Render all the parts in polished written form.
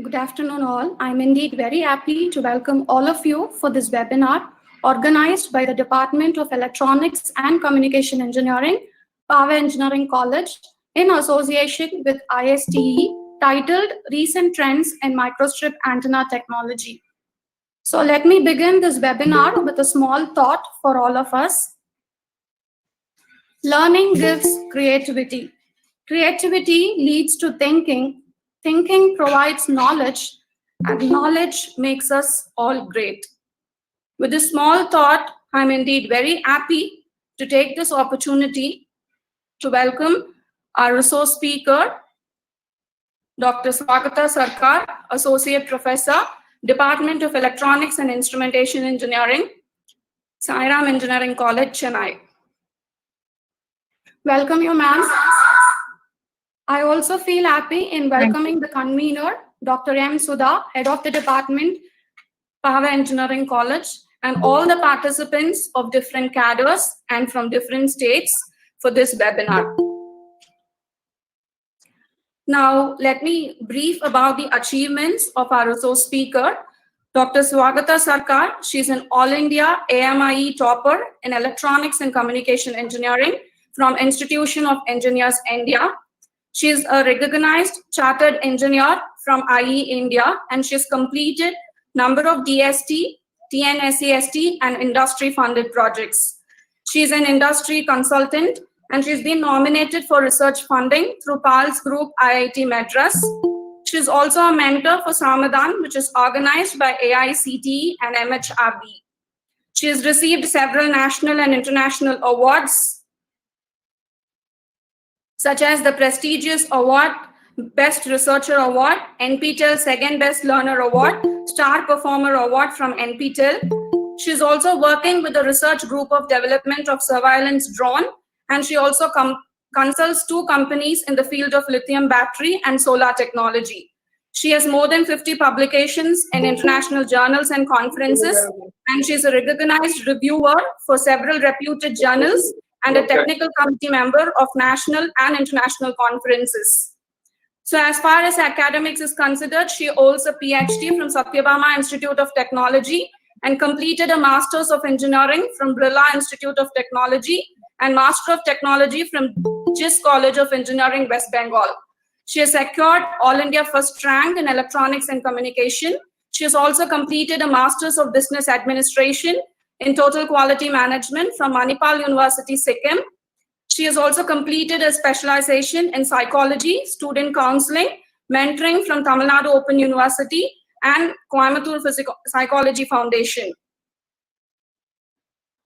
Good afternoon, all. I'm indeed very happy to welcome all of you for this webinar organized by the Department of Electronics and Communication Engineering, Paavai Engineering College, in association with ISTE, titled Recent Trends in Microstrip Antenna Technology. So let me begin this webinar with a small thought for all of us. Learning gives creativity. Creativity leads to thinking. Thinking provides knowledge, and knowledge makes us all great. With this small thought, I'm indeed very happy to take this opportunity to welcome our resource speaker, Dr. Swagata Sarkar, Associate Professor, Department of Electronics and Instrumentation Engineering, Sairam Engineering College, Chennai. Welcome you, ma'am. I also feel happy in welcoming the convener, Dr. M. Sudha, Head of the Department, Paavai Engineering College, and all the participants of different cadres and from different states for this webinar. Now, let me brief about the achievements of our resource speaker, Dr. Swagata Sarkar. She's an All India AMIE topper in Electronics and Communication Engineering from Institution of Engineers, India. She is a recognized chartered engineer from IE India, and she's completed number of DST, TNSEST, and industry-funded projects. She's an industry consultant, and she's been nominated for research funding through PALS Group IIT Madras. She's also a mentor for Samadhan, which is organized by AICTE and MHRB. She has received several national and international awards, such as the prestigious award, Best Researcher Award, NPTEL Second Best Learner Award, Star Performer Award from NPTEL. She's also working with the research group of development of surveillance drone, and she also consults 2 companies in the field of lithium battery and solar technology. She has more than 50 publications in international journals and conferences, and she's a recognized reviewer for several reputed journals and a technical committee member of national and international conferences. So as far as academics is considered, she holds a PhD from Satyabama Institute of Technology and completed a Masters of Engineering from Birla Institute of Technology and Master of Technology from JIS College of Engineering, West Bengal. She has secured All India First Rank in Electronics and Communication. She has also completed a Masters of Business Administration in Total Quality Management from Manipal University, Sikkim. She has also completed a specialization in psychology, student counseling, mentoring from Tamil Nadu Open University and Coimbatore Psychology Foundation.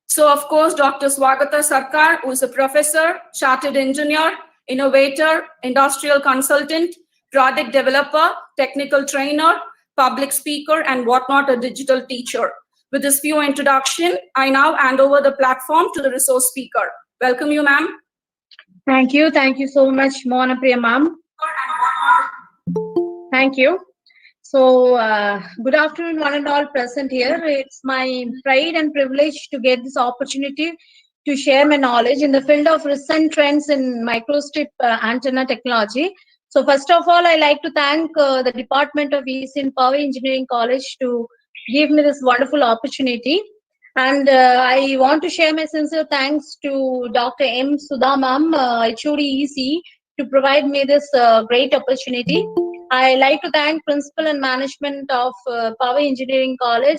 So, of course, Dr. Swagata Sarkar, who is a professor, chartered engineer, innovator, industrial consultant, product developer, technical trainer, public speaker, and whatnot, a digital teacher. With this few introduction, I now hand over the platform to the resource speaker. Welcome you, ma'am. Thank you. Thank you so much, Mohana Priya, ma'am. Thank you. So, good afternoon, one and all present here. It's my pride and privilege to get this opportunity to share my knowledge in the field of recent trends in microstrip antenna technology. So, first of all, I like to thank the Department of ISTE in Paavai Engineering College to give me this wonderful opportunity. And I want to share my sincere thanks to Dr. M. Sudha ma'am, HOD EC, to provide me this great opportunity. I like to thank principal and management of Paavai Engineering College,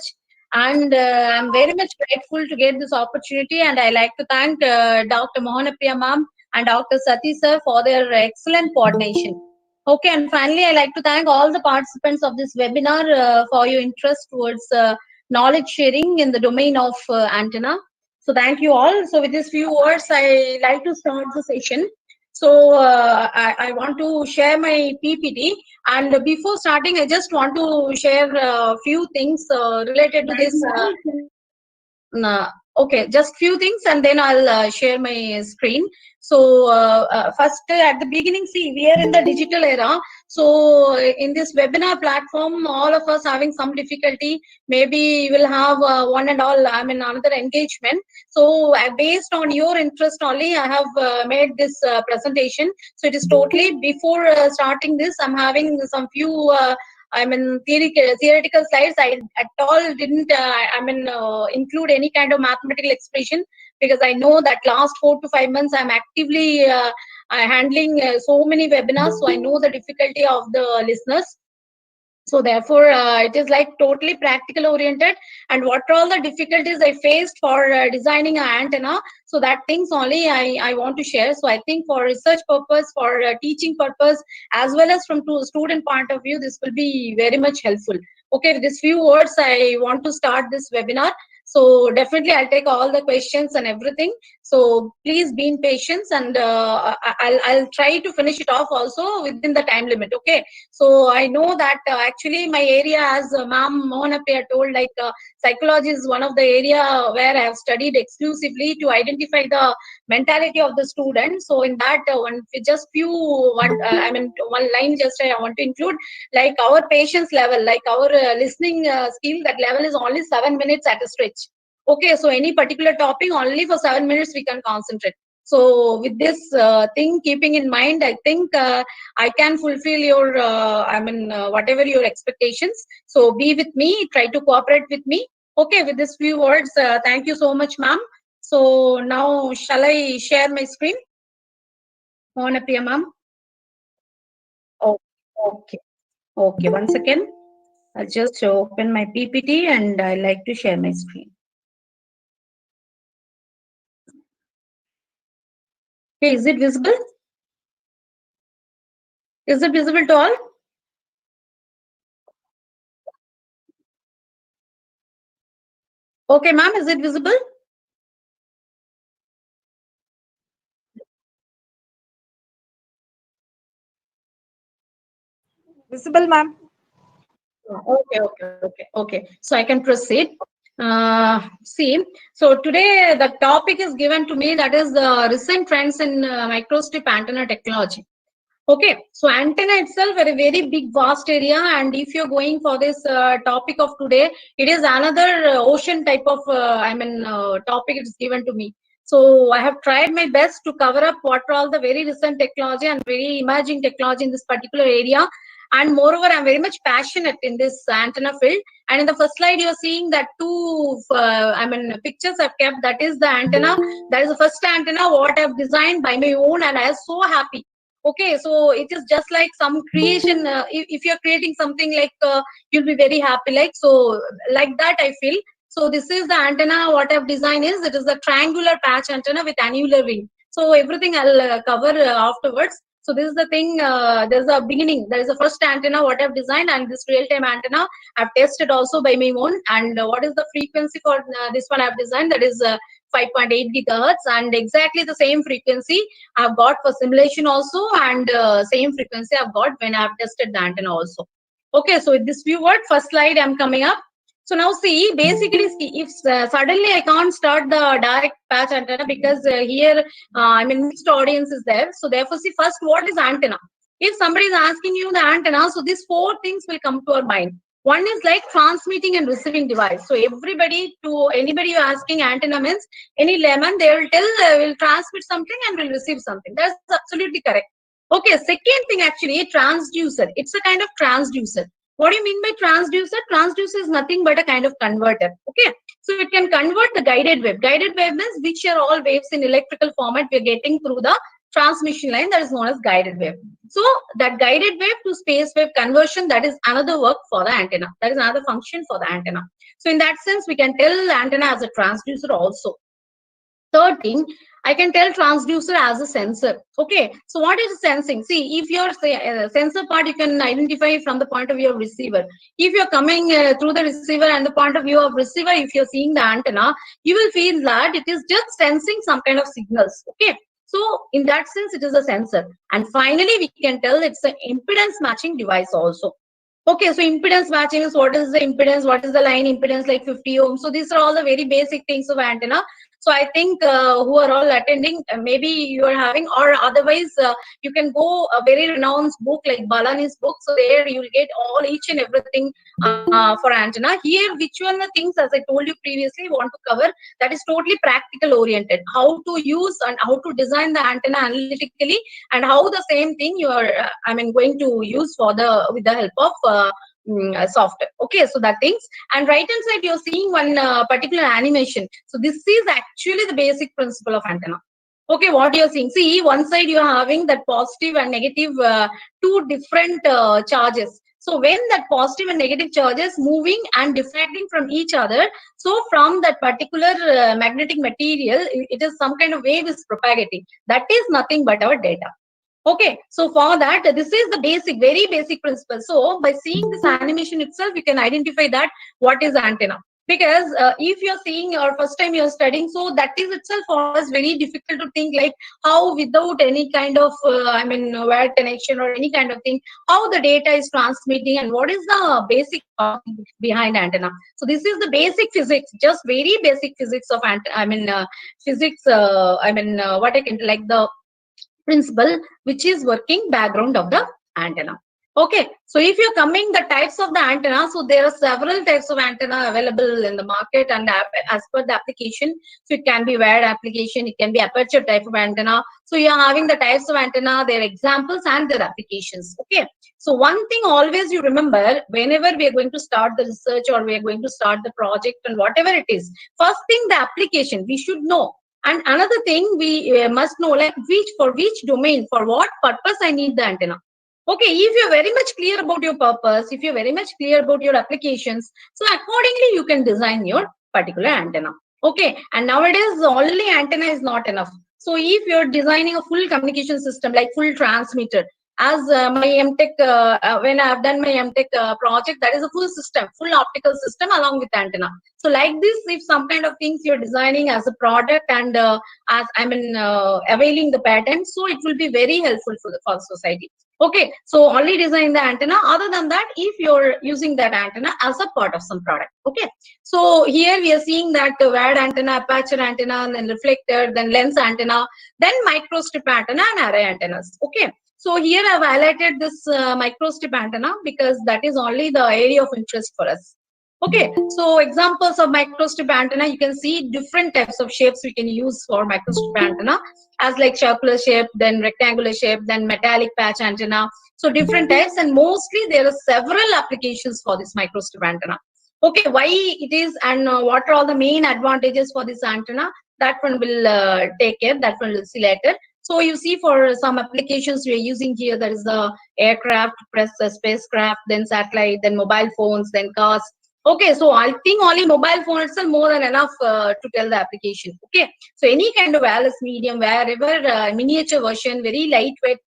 and I'm very much grateful to get this opportunity. And I like to thank Dr.R.Mohana ma'am and Dr. Sati sir for their excellent coordination. Okay, and finally, I like to thank all the participants of this webinar for your interest towards knowledge sharing in the domain of antenna. So thank you all. So with these few words, I like to start the session. So I want to share my PPT, and before starting, I just want to share a few things related to this. Okay, just few things, and then I'll share my screen. So first, at the beginning, see, we are in the digital era. So in this webinar platform, all of us having some difficulty. Maybe we'll have one and all, I mean, another engagement. So based on your interest only, I have made this presentation. So it is totally, before starting this, I'm having some few theoretical slides. I at all didn't, include any kind of mathematical expression, because I know that last 4 to 5 months I'm actively handling so many webinars, so I know the difficulty of the listeners. So therefore, it is like totally practical oriented, and what are all the difficulties I faced for designing an antenna. So that things only I want to share. So I think for research purpose, for teaching purpose, as well as from to student point of view, this will be very much helpful. Okay, with these few words, I want to start this webinar. So definitely I'll take all the questions and everything. So please be in patience, and I'll try to finish it off also within the time limit. Okay. So I know that actually my area, as Ma'am Mohana told, like psychology is one of the area where I have studied exclusively to identify the mentality of the student. So in that one line just I want to include, like our patience level, like our listening skill, that level is only 7 minutes at a stretch. Okay, so any particular topic only for 7 minutes we can concentrate. So with this thing keeping in mind, I think I can fulfill your, whatever your expectations. So be with me, try to cooperate with me. Okay, with these few words, thank you so much, ma'am. So now, shall I share my screen? Mohana Priya, ma'am. Oh, okay. Okay, one second. I'll just open my PPT and I like to share my screen. Okay, is it visible? Is it visible to all? Okay, ma'am, is it visible? Visible, ma'am. Okay. So I can proceed. See, so today the topic is given to me, that is the recent trends in microstrip antenna technology. Okay, so antenna itself are a very big, vast area, and if you're going for this topic of today, it is another ocean type of, topic it is given to me. So I have tried my best to cover up what are all the very recent technology and very emerging technology in this particular area. And moreover, I'm very much passionate in this antenna field. And in the first slide, you're seeing that two, pictures I've kept. That is the antenna. That is the first antenna what I've designed by my own, and I am so happy. Okay, so it is just like some creation. If you're creating something, like you'll be very happy. Like so, like that I feel. So this is the antenna. What I've designed is, it is a triangular patch antenna with annular wing. So everything I'll cover afterwards. So this is the thing. There's a beginning. There is a first antenna what I've designed, and this real-time antenna I've tested also by my own. And what is the frequency for this one I've designed? That is 5.8 gigahertz, and exactly the same frequency I've got for simulation also, and same frequency I've got when I've tested the antenna also. Okay, so with this view, first slide I'm coming up. So now see, basically see, if suddenly I can't start the direct patch antenna, because here, mixed audience is there. So therefore, see, first, what is antenna? If somebody is asking you the antenna, so these four things will come to our mind. One is like transmitting and receiving device. So anybody you're asking antenna means, any layman, they will tell, will transmit something and will receive something. That's absolutely correct. Okay, second thing, actually, transducer. It's a kind of transducer. What do you mean by transducer? Transducer is nothing but a kind of converter. Okay, so it can convert the guided wave. Guided wave means which are all waves in electrical format we're getting through the transmission line, that is known as guided wave. So that guided wave to space wave conversion, that is another work for the antenna. That is another function for the antenna. So in that sense, we can tell antenna as a transducer also. Third thing, I can tell transducer as a sensor. Okay, so what is sensing? See, if your sensor part, you can identify from the point of view of receiver. If you're coming through the receiver and the point of view of receiver, if you're seeing the antenna, you will feel that it is just sensing some kind of signals. Okay, so in that sense, it is a sensor. And finally, we can tell it's an impedance matching device also. Okay, so impedance matching is, what is the impedance? What is the line impedance, like 50 ohms? So these are all the very basic things of antenna. So I think who are all attending, maybe you are having, or otherwise you can go a very renowned book like Balani's book. So there you will get all each and everything for antenna. Here, which one the things, as I told you previously, want to cover, that is totally practical oriented. How to use and how to design the antenna analytically, and how the same thing you are, going to use for the with the help of software. Okay, so that things. And right hand side, you're seeing one particular animation. So this is actually the basic principle of antenna. Okay, what you're seeing, see, one side you're having that positive and negative, two different charges. So when that positive and negative charges moving and diffracting from each other, so from that particular magnetic material, it is some kind of wave is propagating. That is nothing but our data. Okay, so for that, this is the basic, very basic principle. So by seeing this animation itself, you can identify that what is antenna. Because if you're seeing or first time you're studying, so that is itself for us very difficult to think like how without any kind of, wire connection or any kind of thing, how the data is transmitting and what is the basic behind antenna. So this is the basic physics, just very basic physics of physics. What I can like the principle which is working background of the antenna. Okay, so if you're coming the types of the antenna, so there are several types of antenna available in the market and as per the application. So it can be wired application, it can be aperture type of antenna. So you're having the types of antenna, their examples and their applications. Okay, so one thing always you remember whenever we are going to start the research or we are going to start the project and whatever it is, first thing the application we should know. And another thing we must know, like for which domain, for what purpose I need the antenna. Okay, if you're very much clear about your purpose, if you're very much clear about your applications, so accordingly you can design your particular antenna. Okay, and nowadays only antenna is not enough. So if you're designing a full communication system like full transmitter, as my MTech, when I've done my MTech project, that is a full system, full optical system along with antenna. So like this, if some kind of things you're designing as a product and as availing the patent, so it will be very helpful for the society. Okay, so only design the antenna. Other than that, if you're using that antenna as a part of some product. Okay, so here we are seeing that wired antenna, aperture antenna, then reflector, then lens antenna, then microstrip antenna and array antennas. Okay, so here I've highlighted this microstrip antenna because that is only the area of interest for us. Okay, so examples of microstrip antenna, you can see different types of shapes we can use for microstrip antenna, as like circular shape, then rectangular shape, then metallic patch antenna. So different types, and mostly there are several applications for this microstrip antenna. Okay, why it is and what are all the main advantages for this antenna, that one will take care, that one will see later. So you see for some applications we are using here, there is the aircraft, spacecraft, then satellite, then mobile phones, then cars. Okay, so I think only mobile phone itself more than enough to tell the application. Okay, so any kind of wireless medium, wherever miniature version, very lightweight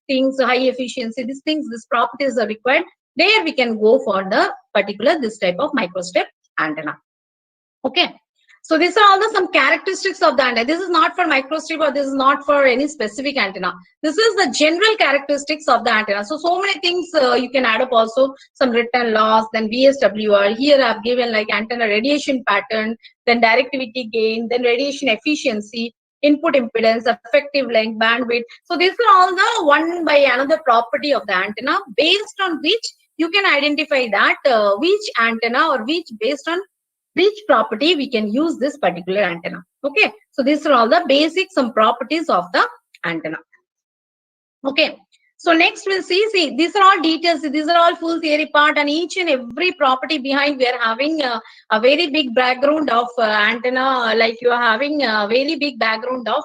things, high efficiency, these things, these properties are required. There we can go for the particular this type of microstrip antenna. Okay, so these are all the some characteristics of the antenna. This is not for microstrip or this is not for any specific antenna. This is the general characteristics of the antenna. So many things you can add up also, some written laws, then VSWR. Here I've given like antenna radiation pattern, then directivity gain, then radiation efficiency, input impedance, effective length, bandwidth. So these are all the one by another property of the antenna, based on which you can identify that which antenna or which based on which property we can use this particular antenna. Okay, so these are all the basic some properties of the antenna. Okay, so next we'll see these are all details, these are all full theory part, and each and every property behind we are having a very big background of antenna, like you are having a very big background of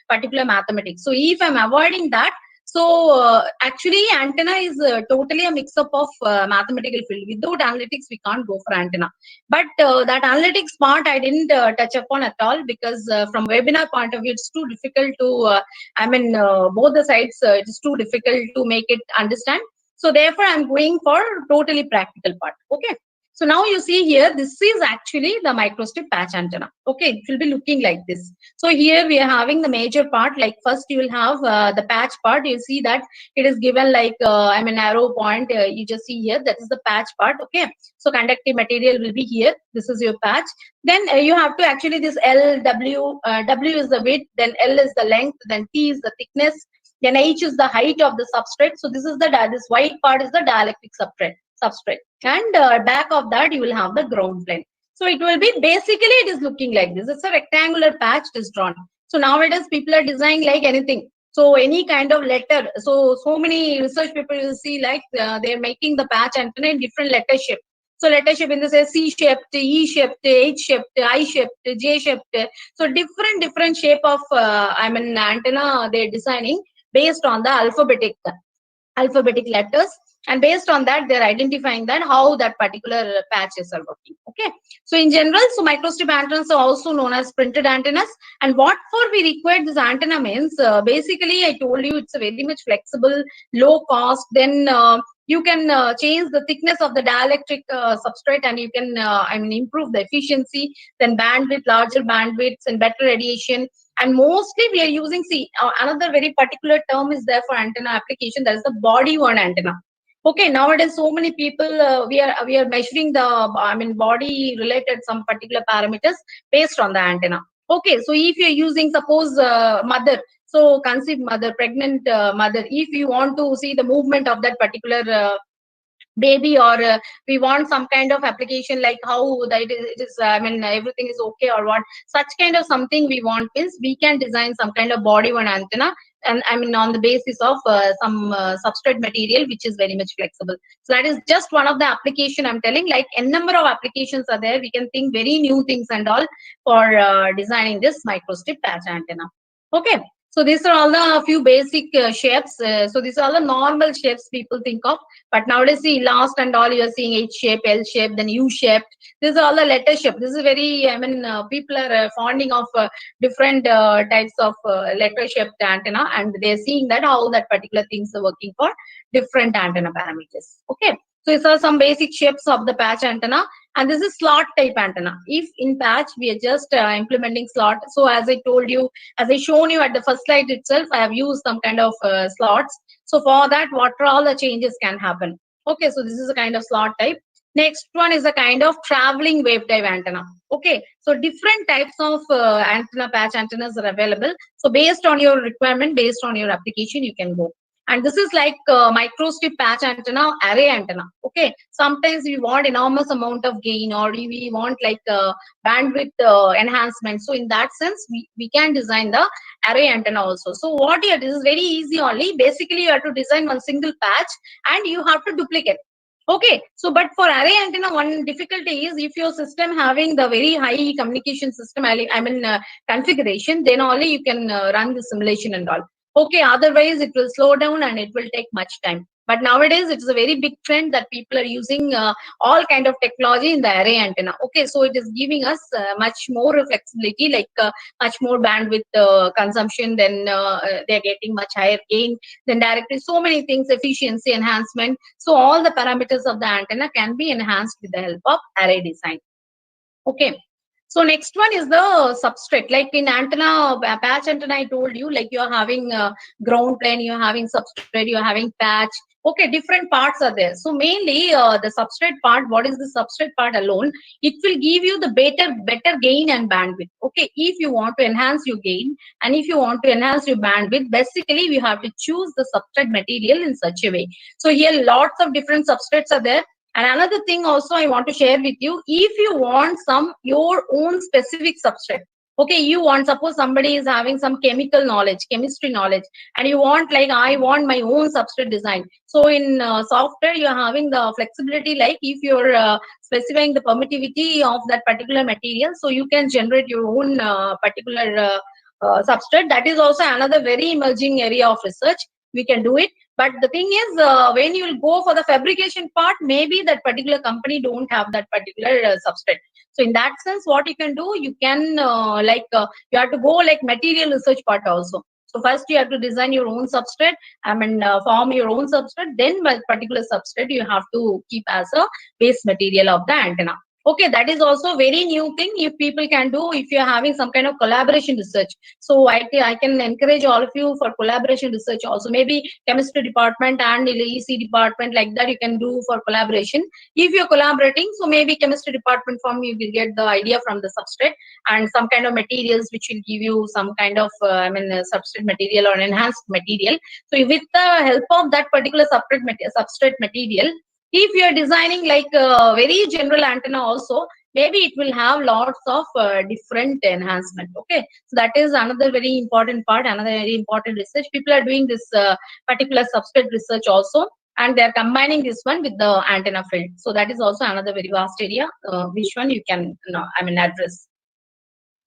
particular mathematics. So if I'm avoiding that, so actually antenna is totally a mix up of mathematical field. Without analytics we can't go for antenna, but that analytics part I didn't touch upon at all, because from webinar point of view it's too difficult to both the sides, it is too difficult to make it understand. So therefore I'm going for totally practical part. Okay, so now you see here, this is actually the microstrip patch antenna. Okay, it will be looking like this. So here we are having the major part, like first you will have the patch part. You see that it is given like arrow point, you just see here, that is the patch part. Okay, so conductive material will be here, this is your patch. Then you have to actually this W is the width, then L is the length, then T is the thickness, then H is the height of the substrate. So this is this white part is the dielectric substrate, and back of that you will have the ground plane. So it will be basically, it is looking like this. It's a rectangular patch, it is drawn. So nowadays people are designing like anything. So any kind of letter. So many research people you see like they're making the patch antenna in different letter shape. So letter shape in the say C shaped, E shaped, H shaped, I shaped, J shaped. So different shape of antenna they're designing based on the alphabetic letters, and based on that they're identifying that how that particular patches are working. Okay, so in general, so microstrip antennas are also known as printed antennas. And what for we require this antenna means, basically I told you it's a very much flexible, low cost, then you can change the thickness of the dielectric substrate, and you can improve the efficiency, then bandwidth, larger bandwidths, and better radiation. And mostly we are using, see, another very particular term is there for antenna application, that is the body worn antenna. Okay, nowadays so many people we are measuring the body related some particular parameters based on the antenna. Okay, so if you're using, suppose mother, so conceived mother, pregnant mother, if you want to see the movement of that particular baby, or we want some kind of application like how that it is everything is okay or what, such kind of something we want means we can design some kind of body one antenna, and on the basis of some substrate material which is very much flexible. So that is just one of the application I'm telling, like n number of applications are there, we can think very new things and all for designing this microstrip patch antenna. Okay, so these are all the few basic shapes. So these are all the normal shapes people think of. But nowadays, see, last and all, you are seeing H shape, L shape, then U shaped. These are all the letter shape. This is very, people are fonding of different types of letter shaped antenna, and they're seeing that how that particular things are working for different antenna parameters. Okay. So these are some basic shapes of the patch antenna, and this is slot type antenna. If in patch we are just implementing slot, so as I told you, as I shown you at the first slide itself, I have used some kind of slots. So for that, what are all the changes can happen? Okay, so this is a kind of slot type. Next one is a kind of traveling wave type antenna. Okay, so different types of antenna patch antennas are available. So based on your requirement, based on your application, you can go. And this is like microstrip patch antenna, array antenna. Okay, sometimes we want enormous amount of gain, or we want like bandwidth enhancement. So in that sense, we can design the array antenna also. So what here, this is very easy only. Basically, you have to design one single patch and you have to duplicate. Okay, so but for array antenna, one difficulty is if your system having the very high communication system, configuration, then only you can run the simulation and all. Okay, otherwise it will slow down and it will take much time. But nowadays it is a very big trend that people are using all kind of technology in the array antenna. Okay, so it is giving us much more flexibility, like much more bandwidth consumption, then they're getting much higher gain, then directly so many things, efficiency enhancement. So all the parameters of the antenna can be enhanced with the help of array design. Okay, so next one is the substrate. Like in antenna, patch antenna, I told you, like you're having ground plane, you're having substrate, you're having patch. Okay, different parts are there. So mainly the substrate part, what is the substrate part alone? It will give you the better gain and bandwidth. Okay, if you want to enhance your gain and if you want to enhance your bandwidth, basically we have to choose the substrate material in such a way. So here lots of different substrates are there. And another thing also I want to share with you, if you want some your own specific substrate, okay, you want, suppose somebody is having some chemical knowledge, chemistry knowledge, and you want like, I want my own substrate design. So in software, you're having the flexibility, like if you're specifying the permittivity of that particular material, so you can generate your own particular substrate. That is also another very emerging area of research. We can do it. But the thing is, when you will go for the fabrication part, maybe that particular company don't have that particular substrate. So in that sense, what you can do, you can you have to go like material research part also. So first you have to design your own substrate, form your own substrate. Then by particular substrate, you have to keep as a base material of the antenna. Okay, that is also very new thing if people can do, if you're having some kind of collaboration research. So I can encourage all of you for collaboration research also. Maybe chemistry department and EC department, like that you can do for collaboration. If you're collaborating, so maybe chemistry department from you will get the idea from the substrate and some kind of materials which will give you some kind of substrate material or enhanced material. So with the help of that particular substrate material, if you are designing like a very general antenna also, maybe it will have lots of different enhancement. Okay, so that is another very important part, another very important research. People are doing this particular substrate research also, and they are combining this one with the antenna field. So that is also another very vast area, which one you can, address.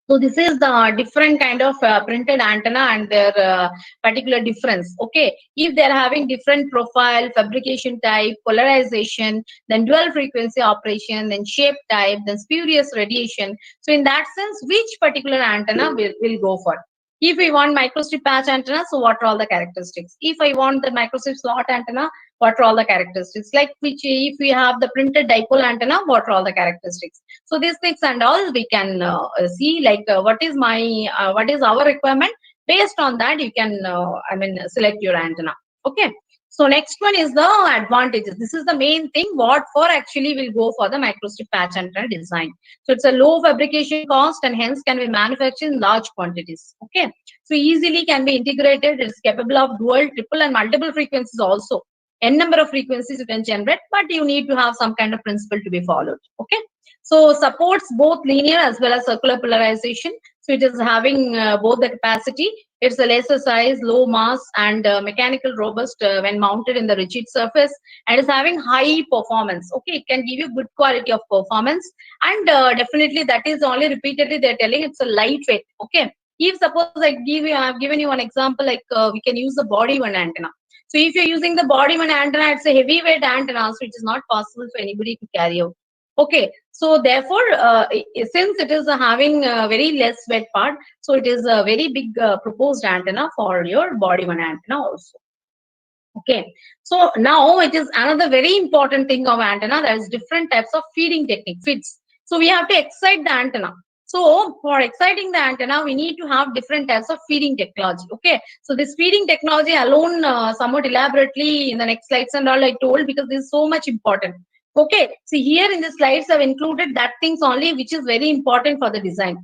So this is the different kind of printed antenna and their particular difference. Okay, if they are having different profile, fabrication type, polarization, then dual frequency operation, then shape type, then spurious radiation. So in that sense, which particular antenna will go for? If we want microstrip patch antenna, so what are all the characteristics? If I want the microstrip slot antenna, what are all the characteristics? Like which, if we have the printed dipole antenna, what are all the characteristics? So these things and all we can see, like what is what is our requirement. Based on that, you can select your antenna. Okay. So next one is the advantages. This is the main thing. What for actually will go for the microstrip patch antenna design. So it's a low fabrication cost and hence can be manufactured in large quantities. Okay. So easily can be integrated. It's capable of dual, triple, and multiple frequencies also. N number of frequencies you can generate, but you need to have some kind of principle to be followed. Okay. So supports both linear as well as circular polarization. So it is having both the capacity. It's a lesser size, low mass, and mechanical robust when mounted in the rigid surface, and is having high performance. Okay, it can give you good quality of performance, and definitely that is only repeatedly they're telling it's a lightweight. Okay, if suppose I've given you an example, like we can use the body one antenna. So if you're using the body one antenna, it's a heavyweight antenna, so it is not possible for anybody to carry out. Okay, so therefore, since it is having a very less weight part, so it is a very big proposed antenna for your body one antenna also. Okay, so now it is another very important thing of antenna. There is different types of feeding technique, feeds. So we have to excite the antenna. So for exciting the antenna, we need to have different types of feeding technology. Okay, so this feeding technology alone, somewhat elaborately in the next slides and all I told, because this is so much important. Okay, see here in the slides I've included that things only which is very important for the design.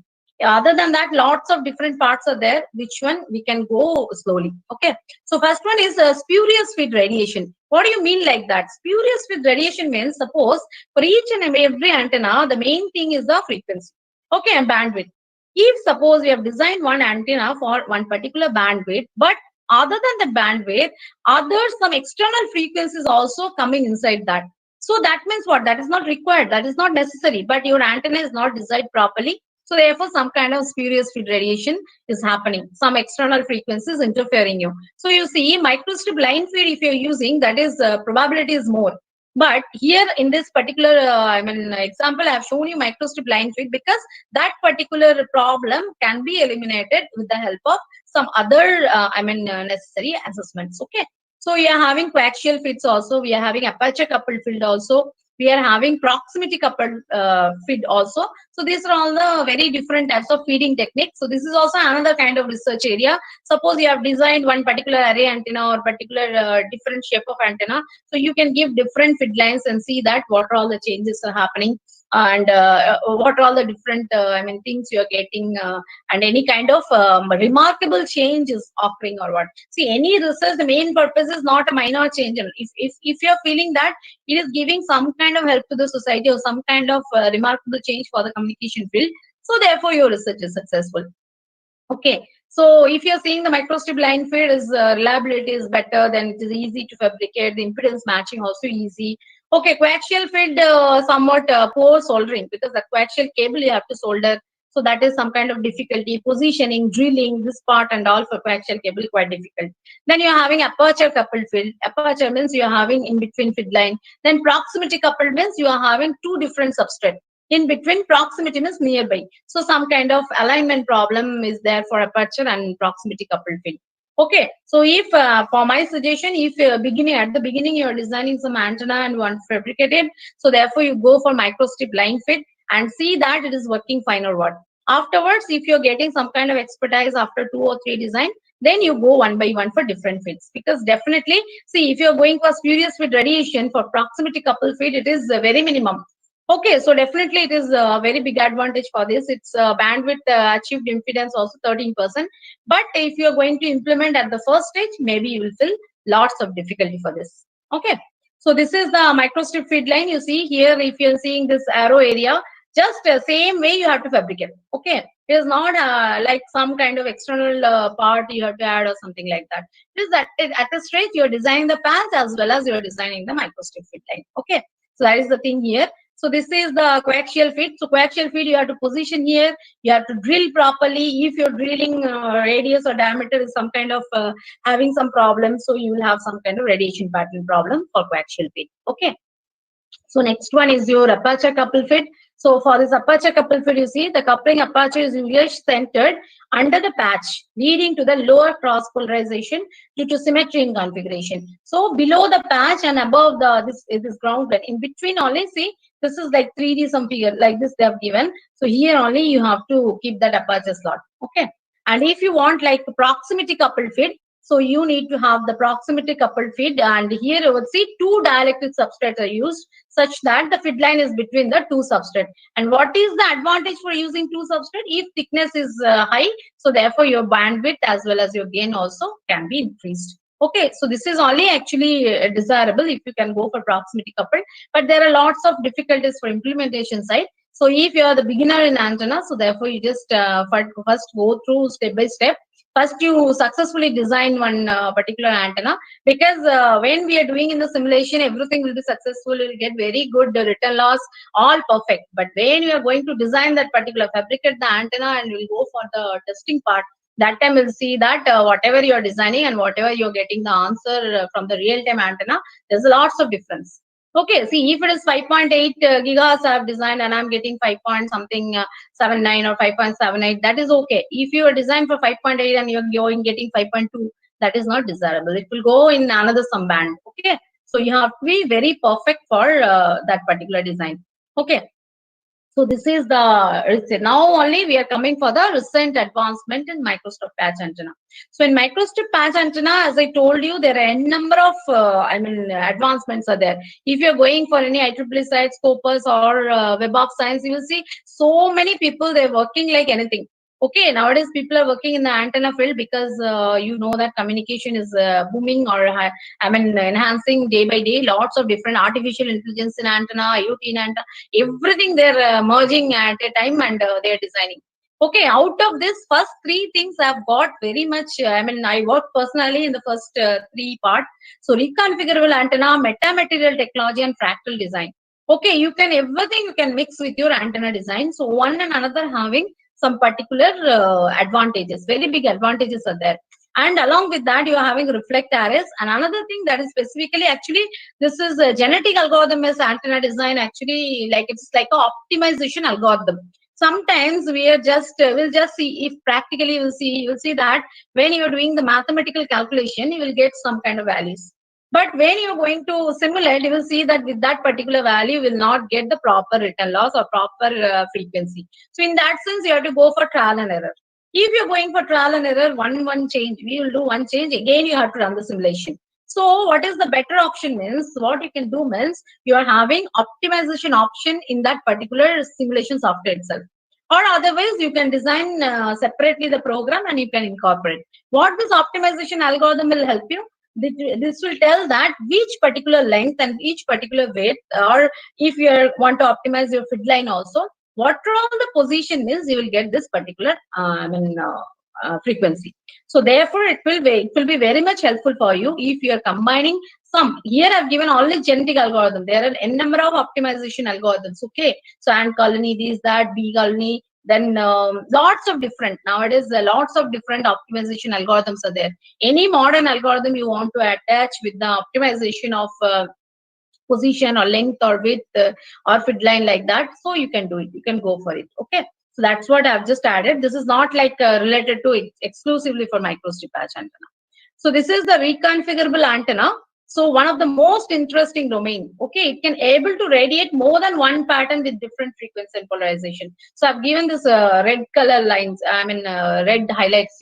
Other than that, lots of different parts are there. Which one we can go slowly. Okay, so first one is spurious feed radiation. What do you mean like that? Spurious feed radiation means, suppose for each and every antenna, the main thing is the frequency. Okay, and bandwidth. If suppose we have designed one antenna for one particular bandwidth, but other than the bandwidth, others some external frequencies also coming inside that. So that means what? That is not required. That is not necessary. But your antenna is not designed properly. So therefore, some kind of spurious feed radiation is happening. Some external frequencies interfering you. So you see, microstrip line feed, if you're using, that is probability is more. But here in this particular, example, I have shown you microstrip line feed because that particular problem can be eliminated with the help of some other, necessary assessments. Okay. So we are having coaxial feeds also. We are having aperture coupled field also. We are having proximity coupled feed also. So these are all the very different types of feeding techniques. So this is also another kind of research area. Suppose you have designed one particular array antenna or particular different shape of antenna. So you can give different feed lines and see that what are all the changes are happening and what are all the different things you are getting and any kind of remarkable change is occurring or what. See, any research, the main purpose is not a minor change. If you're feeling that it is giving some kind of help to the society or some kind of remarkable change for the communication field, so therefore your research is successful. Okay, so if you're seeing the microstrip line feed is reliability is better, then it is easy to fabricate. The impedance matching also easy. Okay, coaxial feed somewhat poor soldering because the coaxial cable you have to solder. So that is some kind of difficulty. Positioning, drilling, this part and all for coaxial cable quite difficult. Then you're having aperture coupled field. Aperture means you're having in between feed line. Then proximity coupled means you are having two different substrates. In between, proximity means nearby. So some kind of alignment problem is there for aperture and proximity coupled field. Okay, so if for my suggestion, if at the beginning you're designing some antenna and want to fabricate it, so therefore you go for microstrip line fit and see that it is working fine or what. Afterwards, if you're getting some kind of expertise after 2 or 3 design, then you go one by one for different fits. Because definitely, see, if you're going for spurious fit radiation for proximity coupled fit, it is very minimum. Okay, so definitely it is a very big advantage for this. It's bandwidth achieved impedance also 13%. But if you are going to implement at the first stage, maybe you will feel lots of difficulty for this. Okay, so this is the microstrip feed line. You see here, if you're seeing this arrow area, Just same way you have to fabricate. Okay, it is not like some kind of external part you have to add or something like that. It is that at a stretch you're designing the pants as well as you're designing the microstrip fit line. Okay, so that is the thing here. So this is the coaxial fit. So coaxial fit you have to position here. You have to drill properly. If your drilling radius or diameter is some kind of having some problem, so you will have some kind of radiation pattern problem for coaxial fit. Okay. So next one is your aperture couple fit. So for this aperture couple fit, you see the coupling aperture is usually centered under the patch, leading to the lower cross polarization due to symmetry in configuration. So below the patch and above the this ground plane, in between only, see, this is like 3D some figure like this they have given. So here only you have to keep that aperture slot. Okay. And if you want like proximity coupled fit, so you need to have the proximity coupled feed, and here you would see two dielectric substrates are used such that the feed line is between the two substrates. And what is the advantage for using two substrates? If thickness is high, so therefore your bandwidth as well as your gain also can be increased. Okay, so this is only actually desirable if you can go for proximity coupled, but there are lots of difficulties for implementation side. So if you are the beginner in antenna, so therefore you just first go through step by step. First you successfully design one particular antenna, because when we are doing in the simulation everything will be successful, you will get very good return loss, all perfect. But when you are going to design that particular fabricate the antenna and you will go for the testing part, that time we'll see that whatever you are designing and whatever you're getting the answer from the real time antenna, there's lots of difference. Okay, see, if it is 5.8 gigahertz I have designed and I'm getting 5 point something 79 or 5.78, that is okay. If you are designed for 5.8 and you're going getting 5.2, that is not desirable. It will go in another some band. Okay, so you have to be very perfect for that particular design. Okay. So this is the now only we are coming for the recent advancement in microstrip patch antenna. So in microstrip patch antenna, as I told you, there are a number of advancements are there. If you are going for any IEEE site, Scopus or Web of Science, you will see so many people they're working like anything. Okay, nowadays people are working in the antenna field because you know that communication is booming or enhancing day by day. Lots of different artificial intelligence in antenna, IoT in antenna, everything they're merging at a time, and they're designing. Okay, out of this first three things I've got very much, I work personally in the first three part. So reconfigurable antenna, metamaterial technology and fractal design. Okay, you can everything you can mix with your antenna design. So one and another having some particular advantages, very big advantages are there. And along with that, you are having reflect arrays. And another thing that is specifically actually, this is a genetic algorithm is antenna design. Actually, like it's like a optimization algorithm. Sometimes we are just we'll just see if practically you'll see that when you're doing the mathematical calculation, you will get some kind of values. But when you're going to simulate, you will see that with that particular value, you will not get the proper return loss or proper frequency. So in that sense, you have to go for trial and error. If you're going for trial and error, one change, we will do one change. Again, you have to run the simulation. So what is the better option means, what you can do means, you are having optimization option in that particular simulation software itself. Or otherwise, you can design separately the program and you can incorporate. What this optimization algorithm will help you, this will tell that which particular length and each particular weight, or if you want to optimize your feed line also, what all the position is, you will get this particular frequency. So therefore it will be very much helpful for you if you are combining some. Here I've given only genetic algorithm. There are n number of optimization algorithms. Okay, so ant colony, this, that, bee colony, then lots of different, nowadays lots of different optimization algorithms are there. Any modern algorithm you want to attach with the optimization of position or length or width or feed line like that, so you can do it, you can go for it. Okay, so that's what I've just added. This is not like related to it exclusively for microstrip patch antenna. So this is the reconfigurable antenna. So one of the most interesting domain. Okay, it can able to radiate more than one pattern with different frequency and polarization. So I've given this red color lines, red highlights.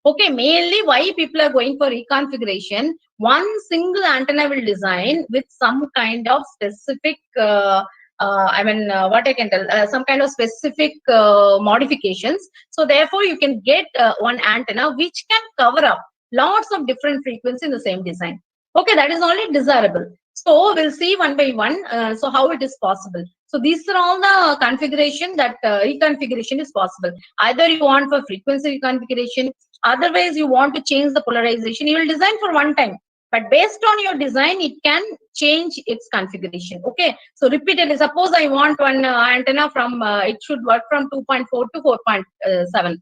Okay, mainly why people are going for reconfiguration, one single antenna will design with some kind of specific what I can tell, some kind of specific modifications. So therefore you can get one antenna which can cover up lots of different frequencies in the same design. Okay, that is only desirable. So we'll see one by one. So how it is possible. So these are all the configuration that reconfiguration is possible. Either you want for frequency reconfiguration, otherwise you want to change the polarization. You will design for one time, but based on your design, it can change its configuration. Okay. So repeatedly, suppose I want one antenna from, it should work from 2.4 to 4.7,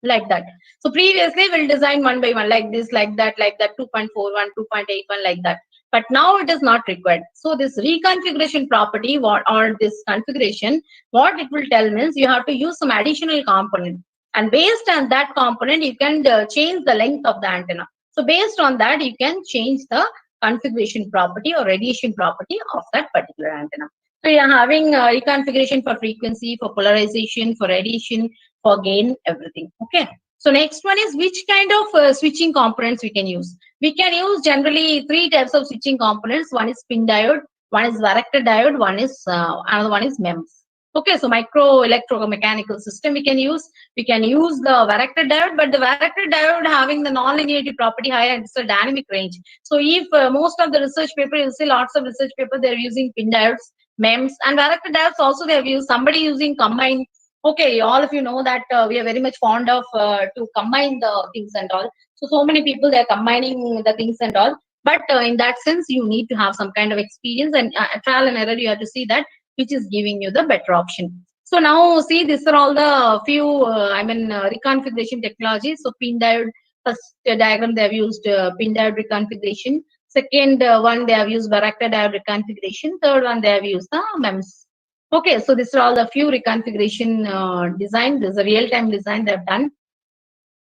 like that. So previously we'll design one by one, like this, like that, 2.41, 2.81, like that. But now it is not required. So this reconfiguration property, what, or this configuration, what it will tell means you have to use some additional component, and based on that component you can change the length of the antenna. So based on that you can change the configuration property or radiation property of that particular antenna. So you're having reconfiguration for frequency, for polarization, for radiation, for gain, everything. Okay. So next one is which kind of switching components we can use. We can use generally three types of switching components. One is pin diode, one is varactor diode, one is another one is MEMS. Okay, so micro electromechanical system we can use. We can use the varactor diode, but the varactor diode having the non-linearity property higher and it's a dynamic range. So if most of the research paper, you see lots of research paper, they're using pin diodes, MEMS, and varactor diodes also they have used. Somebody using combined. Okay, all of you know that we are very much fond of to combine the things and all. So many people they're combining the things and all. But in that sense, you need to have some kind of experience and trial and error. You have to see that which is giving you the better option. So now see, these are all the few reconfiguration technologies. So pin diode, first diagram they have used pin diode reconfiguration. Second one they have used varactor diode reconfiguration. Third one they have used the MEMS. Okay, so these are all the few reconfiguration design. This is a real-time design they've done.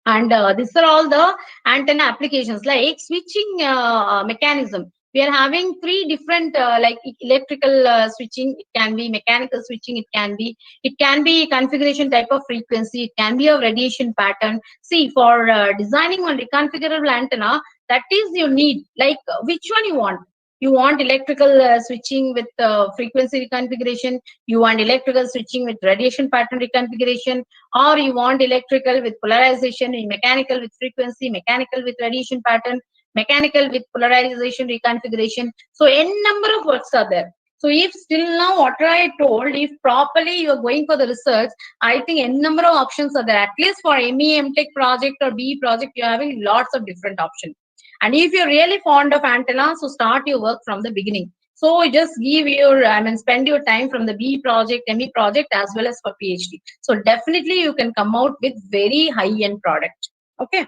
And these are all the antenna applications like switching mechanism. We are having three different like electrical switching. It can be mechanical switching. It can be configuration type of frequency. It can be a radiation pattern. See, for designing one reconfigurable antenna, that is you need like which one you want. You want electrical switching with frequency reconfiguration. You want electrical switching with radiation pattern reconfiguration, or you want electrical with polarization, mechanical with frequency, mechanical with radiation pattern, mechanical with polarization reconfiguration. So n number of works are there. So if still now what I told, if properly you are going for the research, I think n number of options are there. At least for ME, Tech project or BE project, you're having lots of different options. And if you're really fond of antenna, so start your work from the beginning. So just give your, spend your time from the B project, ME project, as well as for PhD. So definitely you can come out with very high-end product. Okay.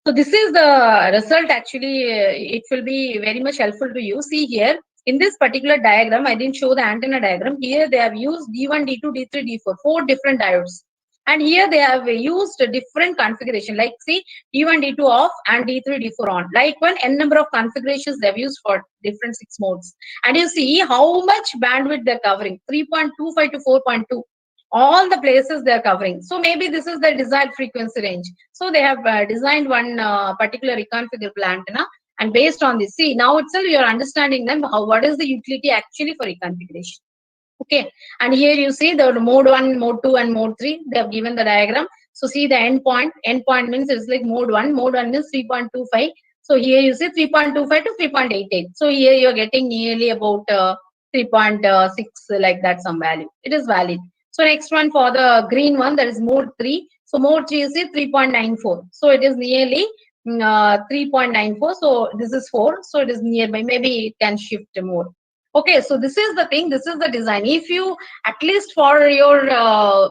So this is the result. Actually, it will be very much helpful to you. See here, in this particular diagram, I didn't show the antenna diagram. Here they have used D1, D2, D3, D4, four different diodes. And here they have used a different configuration. Like see, D1, D2 off and D3, D4 on. Like one n number of configurations they've used for different 6 modes. And you see how much bandwidth they're covering, 3.25 to 4.2. All the places they're covering. So maybe this is the desired frequency range. So they have designed one particular reconfigurable antenna. And based on this, see, now itself you're understanding them, what is the utility actually for reconfiguration. Okay, and here you see the mode 1, mode 2, and mode 3. They have given the diagram. So see the endpoint. Endpoint means it's like mode 1. Mode 1 is 3.25. So here you see 3.25 to 3.88. So here you're getting nearly about 3.6 like that, some value. It is valid. So next one for the green one, that is mode 3. So mode 3 is 3.94. So it is nearly 3.94. So this is 4. So it is nearby. Maybe it can shift more. Okay, so this is the thing, this is the design. If you, at least for your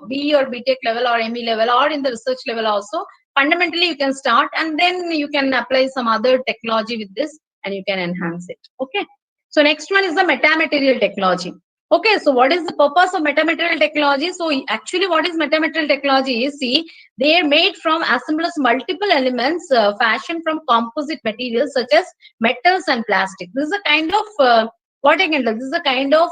B or BTech level or ME level or in the research level also, fundamentally you can start and then you can apply some other technology with this and you can enhance it. Okay, so next one is the metamaterial technology. Okay, so what is the purpose of metamaterial technology? So actually what is metamaterial technology is, see, they are made from assemblers multiple elements fashioned from composite materials such as metals and plastic. This is a kind of what I can tell, this is a kind of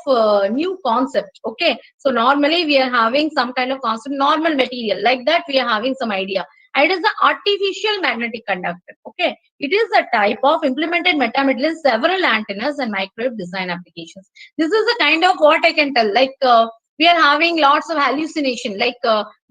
new concept. Okay, so normally we are having some kind of concept, normal material like that we are having some idea. It is the artificial magnetic conductor. Okay, it is a type of implemented metamaterial in several antennas and microwave design applications. This is the kind of what I can tell, like we are having lots of hallucination, like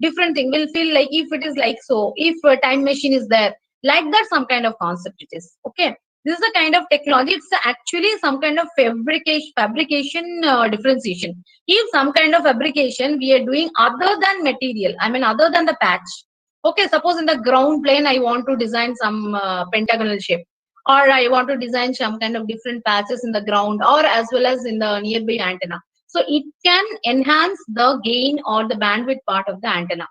different thing will feel like if it is like so, if a time machine is there, like that some kind of concept it is. Okay, This is a kind of technology. It's actually some kind of fabrication differentiation. If some kind of fabrication we are doing other than material, I mean other than the patch. Okay, suppose in the ground plane I want to design some pentagonal shape, or I want to design some kind of different patches in the ground or as well as in the nearby antenna. So it can enhance the gain or the bandwidth part of the antenna.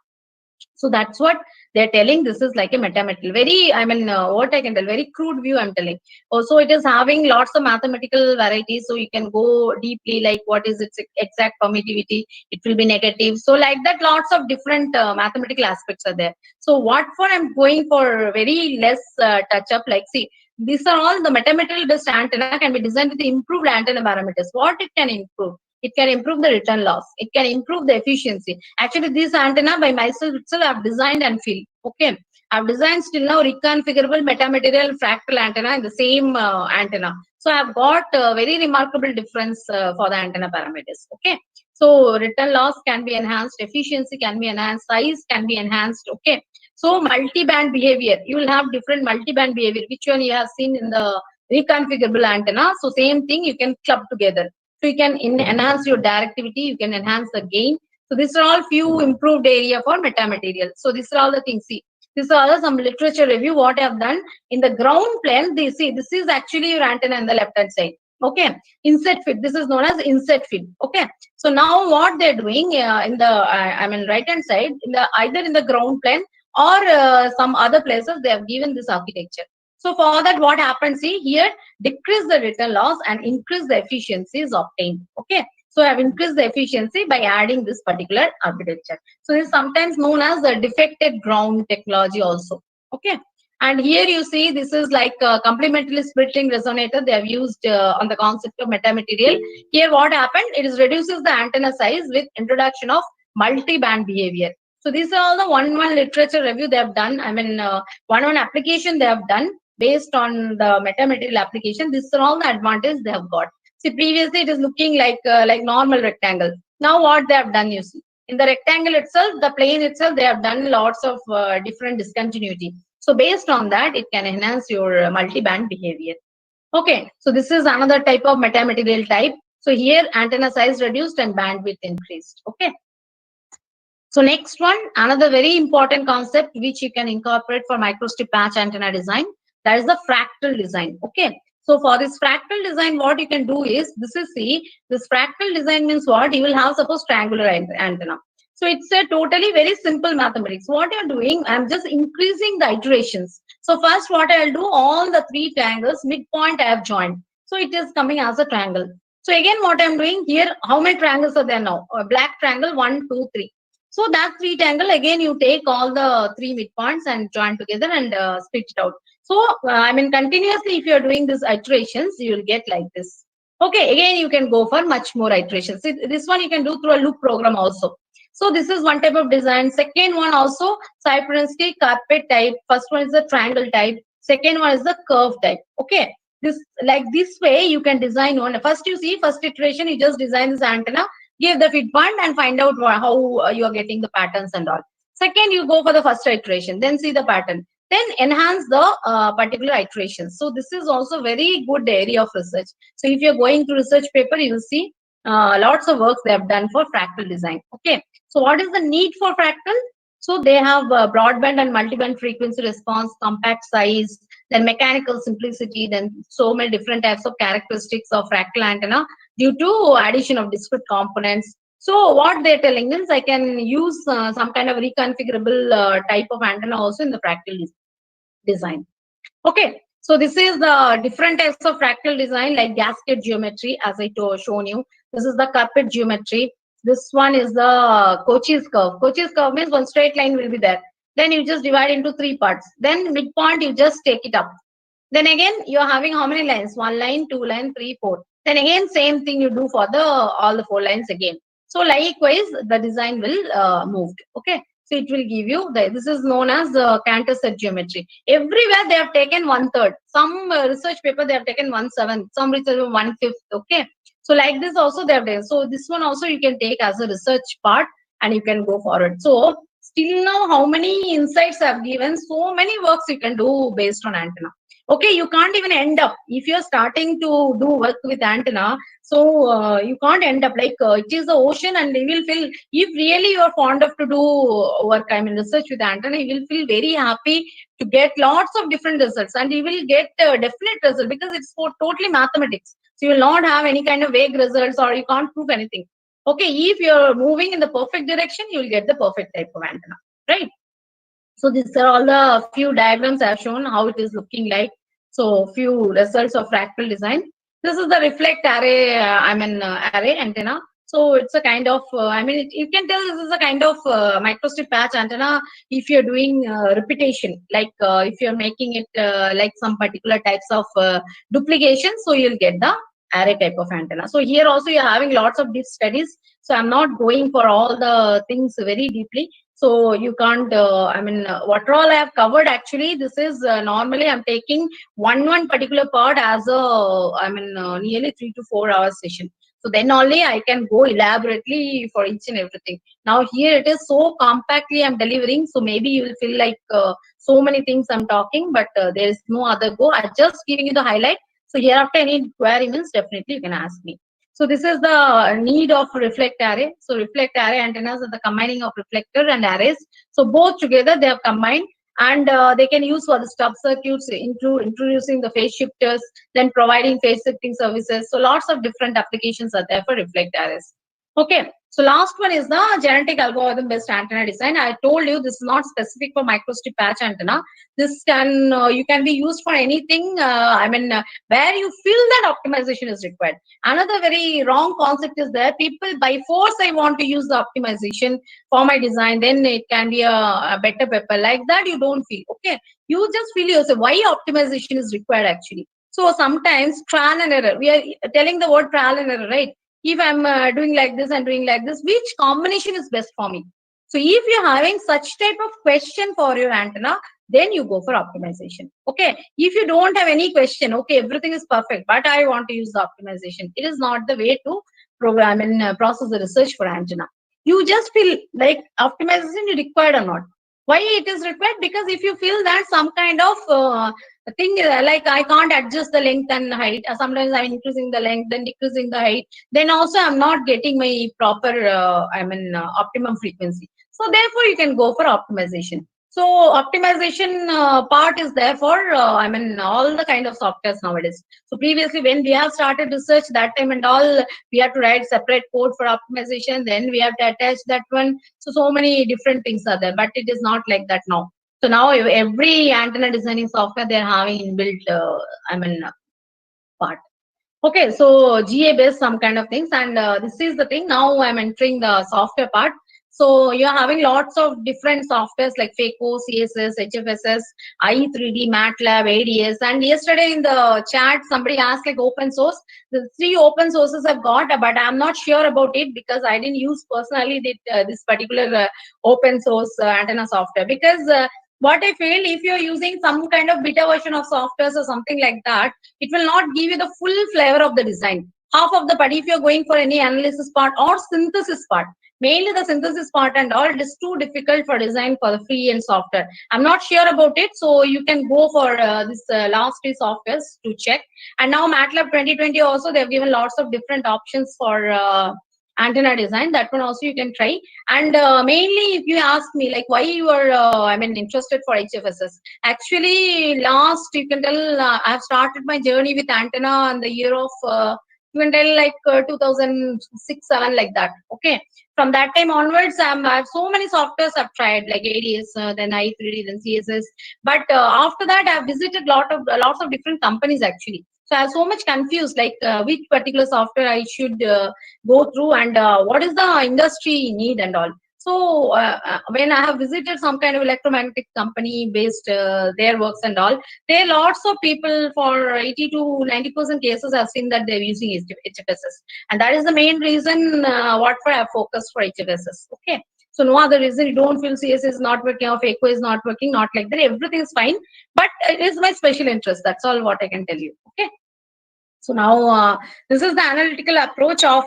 So that's what they're telling. This is like a metamaterial. Very, I mean, what I can tell, very crude view I'm telling. Also, it is having lots of mathematical varieties. So you can go deeply, like what is its exact permittivity. It will be negative. So like that, lots of different mathematical aspects are there. So what for I'm going for very less touch up, like see, these are all the metamaterial based antenna can be designed with improved antenna parameters. What it can improve? It can improve the return loss. It can improve the efficiency. Actually, this antenna by myself itself I've designed and filled. Okay. I've designed still now reconfigurable metamaterial fractal antenna in the same antenna. So I've got a very remarkable difference for the antenna parameters. Okay. So return loss can be enhanced, efficiency can be enhanced, size can be enhanced. Okay. So multi-band behavior, you will have different multi-band behavior, which one you have seen in the reconfigurable antenna. So same thing you can club together. So you can enhance your directivity, you can enhance the gain. So these are all few improved area for metamaterial. So these are all the things. See, these are all some literature review what I have done. In the ground plane, they see this is actually your antenna on the left hand side. Okay, inset fit. This is known as inset fit. Okay, so now what they're doing in the I mean right hand side, in the either in the ground plane or some other places, they have given this architecture. So for that, what happens? See here, decrease the return loss and increase the efficiency is obtained. Okay, so I have increased the efficiency by adding this particular architecture. So this is sometimes known as the defected ground technology also. Okay, and here you see this is like a complementary splitting resonator they have used on the concept of metamaterial. Here what happened, it is reduces the antenna size with introduction of multi-band behavior. So these are all the one literature review they have done. I mean one application they have done based on the metamaterial application. These are all the advantages they have got. See, previously it is looking like normal rectangle. Now what they have done, you see, in the rectangle itself, the plane itself, they have done lots of different discontinuity. So based on that, it can enhance your multi-band behavior. Okay, so this is another type of metamaterial type. So here antenna size reduced and bandwidth increased. Okay. So next one, another very important concept which you can incorporate for microstrip patch antenna design, that is the fractal design. Okay. So for this fractal design, what you can do is, this is see, this fractal design means what? You will have suppose triangular antenna. So it's a totally very simple mathematics. What you're doing, I'm just increasing the iterations. So first what I'll do, all the three triangles, midpoint I have joined. So it is coming as a triangle. So again, what I'm doing here, how many triangles are there now? A black triangle, 1, 2, 3. So that three triangle, again, you take all the three midpoints and join together and split it out. So, I mean, continuously, if you're doing these iterations, you will get like this. Okay, again, you can go for much more iterations. This one you can do through a loop program also. So this is one type of design. Second one also, Cyprensky carpet type. First one is the triangle type. Second one is the curve type. Okay. This like this way you can design one. First you see, first iteration, you just design this antenna, give the feed point and find out how you are getting the patterns and all. Second, you go for the first iteration, then see the pattern, then enhance the particular iterations. So this is also very good area of research. So if you're going to research paper, you will see lots of works they have done for fractal design. Okay. So what is the need for fractal? So they have broadband and multiband frequency response, compact size, then mechanical simplicity, then so many different types of characteristics of fractal antenna due to addition of discrete components. So what they're telling is I can use some kind of reconfigurable type of antenna also in the fractal design. Okay, so this is the different types of fractal design like gasket geometry as I shown you. This is the carpet geometry. This one is the Cauchy's curve. Cauchy's curve means one straight line will be there. Then you just divide into three parts. Then midpoint you just take it up. Then again you are having how many lines? One line, two line, three, four. Then again same thing you do for the all the four lines again. So likewise the design will move. Okay. So it will give you this is known as Cantor set geometry. Everywhere they have taken 1/3. Some research paper they have taken 1/7. Some research 1/5. Okay. So like this also they have done. So this one also you can take as a research part and you can go forward. So still now how many insights I have given? So many works you can do based on antenna. Okay, you can't even end up if you're starting to do work with antenna. So you can't end up like it is the ocean, and you will feel, if really you are fond of to do work, I mean research with antenna, you will feel very happy to get lots of different results, and you will get definite result because it's for totally mathematics. So you will not have any kind of vague results, or you can't prove anything. Okay, if you're moving in the perfect direction, you will get the perfect type of antenna, right? So these are all the few diagrams I have shown how it is looking like. So few results of fractal design. This is the reflect array, array antenna. So it's a kind of, you can tell this is a kind of microstrip patch antenna if you're doing repetition, like if you're making it like some particular types of duplication, so you'll get the array type of antenna. So here also you're having lots of deep studies. So I'm not going for all the things very deeply. So you can't, what all I have covered actually, this is normally I'm taking one particular part as a, nearly 3 to 4 hours session. So then only I can go elaborately for each and everything. Now here it is so compactly I'm delivering. So maybe you will feel like so many things I'm talking, but there is no other go. I'm just giving you the highlight. So hereafter any requirements, definitely you can ask me. So this is the need of reflect array. So reflect array antennas are the combining of reflector and arrays. So both together they have combined, and they can use for the stub circuits, introducing the phase shifters, then providing phase shifting services. So lots of different applications are there for reflect arrays. Okay. So last one is the genetic algorithm based antenna design. I told you this is not specific for microstrip patch antenna. This can you can be used for anything. Where you feel that optimization is required. Another very wrong concept is there. People by force, I want to use the optimization for my design, then it can be a better pepper. Like that, you don't feel. Okay. You just feel yourself. Why optimization is required actually? So sometimes trial and error. We are telling the word trial and error, right? If I'm doing like this and doing like this, which combination is best for me? So if you're having such type of question for your antenna, then you go for optimization. Okay. If you don't have any question, okay, everything is perfect, but I want to use the optimization, it is not the way to program and process the research for antenna. You just feel like optimization is required or not. Why it is required? Because if you feel that some kind of thing like I can't adjust the length and height, sometimes I'm increasing the length then decreasing the height, then also I'm not getting my proper optimum frequency. So therefore you can go for optimization. So optimization part is there for all the kind of softwares nowadays. So previously when we have started research, that time and all, we have to write separate code for optimization, then we have to attach that one. So many different things are there, but it is not like that now. So now every antenna designing software they're having inbuilt part. Okay, so GA based some kind of things, and this is the thing. Now I'm entering the software part. So you're having lots of different softwares like FACO, CSS, HFSS, IE3D, MATLAB, ADS. And yesterday in the chat, somebody asked like open source. The 3 open sources I've got, but I'm not sure about it because I didn't use personally this particular open source antenna software. Because what I feel, if you're using some kind of beta version of softwares or something like that, it will not give you the full flavor of the design. Half of the part, if you're going for any analysis part or synthesis part, mainly the synthesis part and all, it is too difficult for design for the free and software. I'm not sure about it, so you can go for this last 3 softwares to check. And now MATLAB 2020 also, they've given lots of different options for antenna design. That one also you can try. And mainly if you ask me like why you are interested for HFSS, actually last, you can tell, I've started my journey with antenna in the year of you can tell like 2006-7 like that. Okay, from that time onwards I have so many softwares I've tried like ADS, then I3D, then CSS. But after that I've visited lots of different companies actually. So I was so much confused like which particular software I should go through, and what is the industry need and all. So when I have visited some kind of electromagnetic company based their works and all, there are lots of people, for 80 to 90% cases I've seen that they're using HFSS, and that is the main reason what for I have focused for HFSS. Okay. So no other reason. You don't feel CS is not working or FACO is not working, not like that. Everything is fine, but it is my special interest. That's all what I can tell you. Okay. So now this is the analytical approach of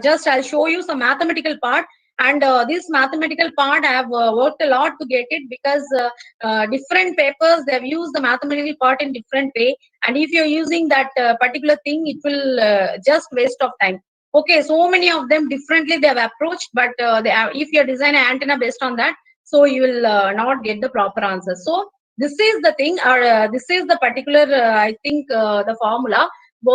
just I'll show you some mathematical part, And this mathematical part, I have worked a lot to get it, because different papers, they have used the mathematical part in different way. And if you're using that particular thing, it will just waste of time. Okay, so many of them differently they have approached, but if you design an antenna based on that, so you will not get the proper answer. So this is the thing, or this is the particular, I think, the formula.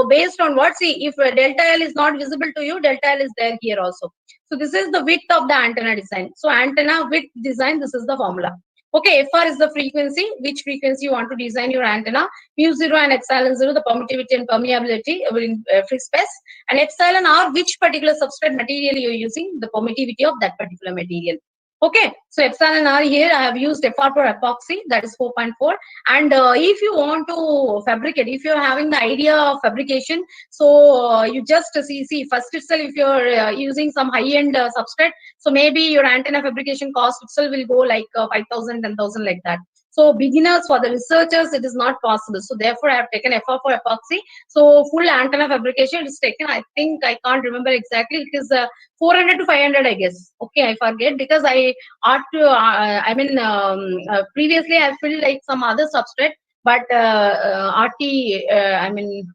Based on what, see, if delta L is not visible to you, delta L is there here also. So this is the width of the antenna design. So antenna width design, this is the formula. Okay, FR is the frequency, which frequency you want to design your antenna. Mu 0 and epsilon 0, the permittivity and permeability in free space. And epsilon R, which particular substrate material you're using, the permittivity of that particular material. Okay, so epsilon R here, I have used FR for epoxy, that is 4.4. And if you want to fabricate, if you're having the idea of fabrication, so you just see first itself, if you're using some high-end substrate, so maybe your antenna fabrication cost itself will go like 5,000, 10,000 like that. So beginners, for the researchers, it is not possible. So therefore, I have taken FR for epoxy. So full antenna fabrication is taken, I think, I can't remember exactly. It is 400 to 500, I guess. Okay, I forget, because I ought to, previously I filled like some other substrate, but RT,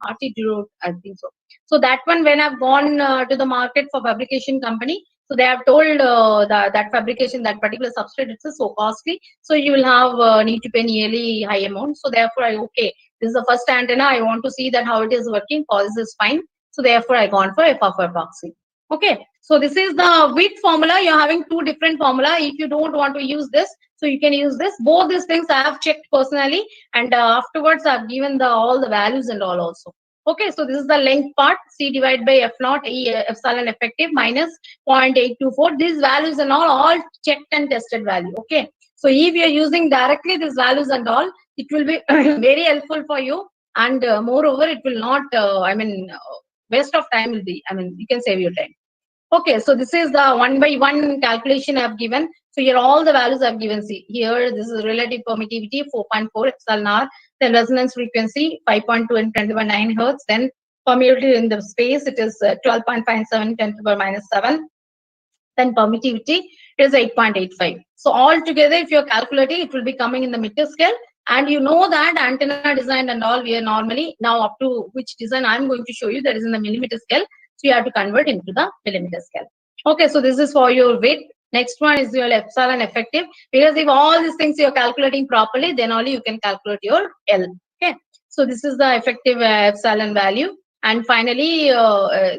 RT drew, I think so. So that one, when I've gone to the market for fabrication company, so they have told that fabrication, that particular substrate, it's so costly. So you will have need to pay nearly high amount. So therefore, okay, this is the first antenna. I want to see that how it is working. Cause is fine. So therefore, I gone for FR for epoxy. Okay. So this is the width formula. You're having two different formula. If you don't want to use this, so you can use this. Both these things I have checked personally, and afterwards I've given the all the values and all also. Okay, so this is the length part, C divided by F naught, epsilon effective minus 0.824. These values and all checked and tested value. Okay, so if you're using directly these values and all, it will be very helpful for you. And moreover, it will not, waste of time will be, you can save your time. Okay, so this is the one by one calculation I've given. So here all the values I've given. See here, this is relative permittivity 4.4 epsilon r, then resonance frequency 5.2 and 10 to the power 9 hertz, then permeability in the space, it is 12.57 10 to the power minus 7, then permittivity is 8.85. So altogether, if you're calculating, it will be coming in the meter scale. And you know that antenna design and all, we are normally now up to which design I'm going to show you, that is in the millimeter scale. So you have to convert into the millimeter scale. Okay, so this is for your width. Next one is your epsilon effective, because if all these things you're calculating properly, then only you can calculate your L. Okay, so this is the effective epsilon value. And finally,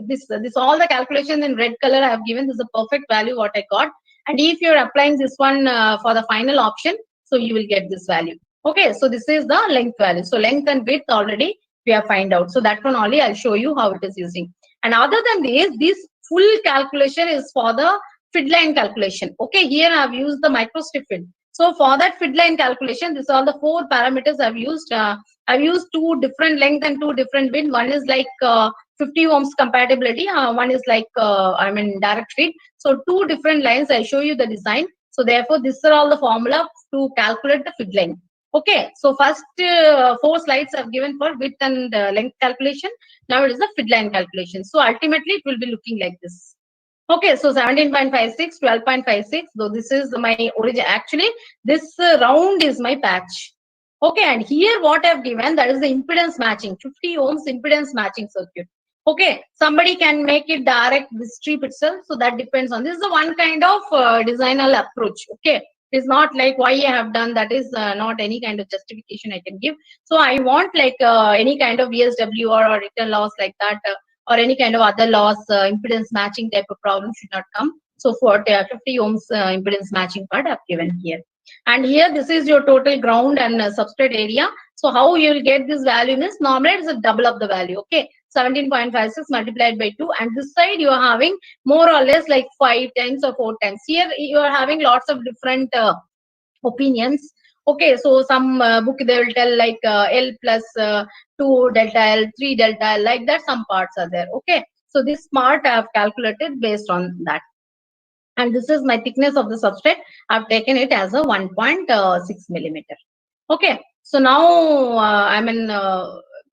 this all the calculation in red color I have given. This is the perfect value what I got. And if you're applying this one for the final option, so you will get this value. Okay, so this is the length value. So length and width already we have find out. So that one only I'll show you how it is using. And other than this full calculation is for the feed line calculation. Okay, here I have used the microstrip feed. So for that feed line calculation, these are the 4 parameters I've used. I've used 2 different length and 2 different width. One is like 50 ohms compatibility. One is like direct feed. So 2 different lines. I'll show you the design. So therefore, these are all the formula to calculate the feed line. Okay, so first 4 slides I've given for width and length calculation. Now it is the feed line calculation. So ultimately, it will be looking like this. Okay, so 17.56, 12.56. So this is my origin. Actually, this round is my patch. Okay, and here what I've given, that is the impedance matching, 50 ohms impedance matching circuit. Okay, somebody can make it direct this strip itself. So that depends on, this is the one kind of designer approach. Okay, it's not like why I have done, that is not any kind of justification I can give. So I want like any kind of VSW or return loss like that, or any kind of other loss, impedance matching type of problem should not come. So for 50 ohms impedance matching part I've given here. And here this is your total ground and substrate area. So how you will get this value is, normally it's a double of the value. Okay, 17.56 multiplied by 2, and this side you are having more or less like 5 times or 4 times. Here you are having lots of different opinions. Okay, so some book they will tell like L plus 2 delta L, 3 delta L, like that some parts are there. Okay, so this part I have calculated based on that. And this is my thickness of the substrate. I've taken it as a 1.6 millimeter. Okay, so now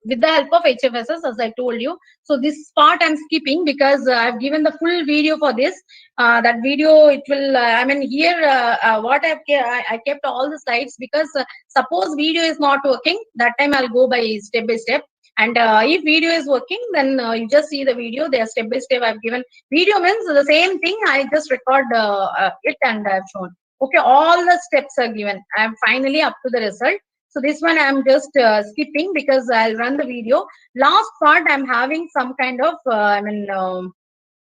with the help of HFSS, as I told you. So this part I'm skipping because I've given the full video for this. That video, it will, I mean, here, what I kept all the slides because suppose video is not working, that time I'll go by step. And if video is working, then you just see the video. They are step by step. I've given video means the same thing. I just record it and I've shown. Okay, all the steps are given. I'm finally up to the result. So this one I'm just skipping because I'll run the video. Last part I'm having some kind of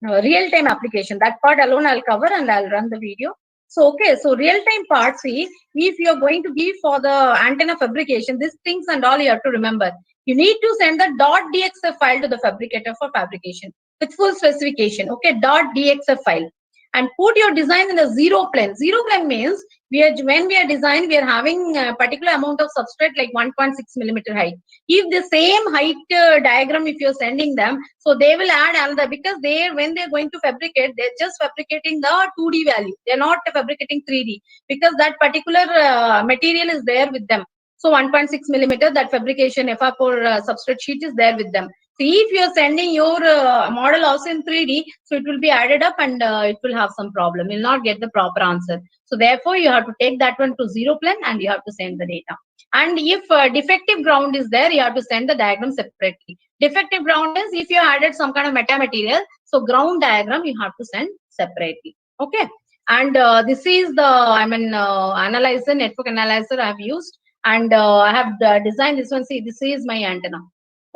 real-time application. That part alone I'll cover and I'll run the video. So okay, so real-time part, see, if you're going to give for the antenna fabrication, these things and all you have to remember. You need to send the .dxf file to the fabricator for fabrication with full specification. Okay, .dxf file. And put your design in the zero plane. Zero plane means when we are designing, we are having a particular amount of substrate like 1.6 millimeter height. If the same height diagram, if you're sending them, so they will add another, because when they're going to fabricate, they're just fabricating the 2D value. They're not fabricating 3D because that particular material is there with them. So 1.6 millimeter, that fabrication FR4 substrate sheet is there with them. So if you're sending your model also in 3D, so it will be added up and it will have some problem. You'll not get the proper answer. So therefore, you have to take that one to zero plane and you have to send the data. And if defective ground is there, you have to send the diagram separately. Defective ground is if you added some kind of metamaterial, so ground diagram you have to send separately. Okay. And this is the, analyzer, network analyzer I have used. And I have designed this one. See, this is my antenna.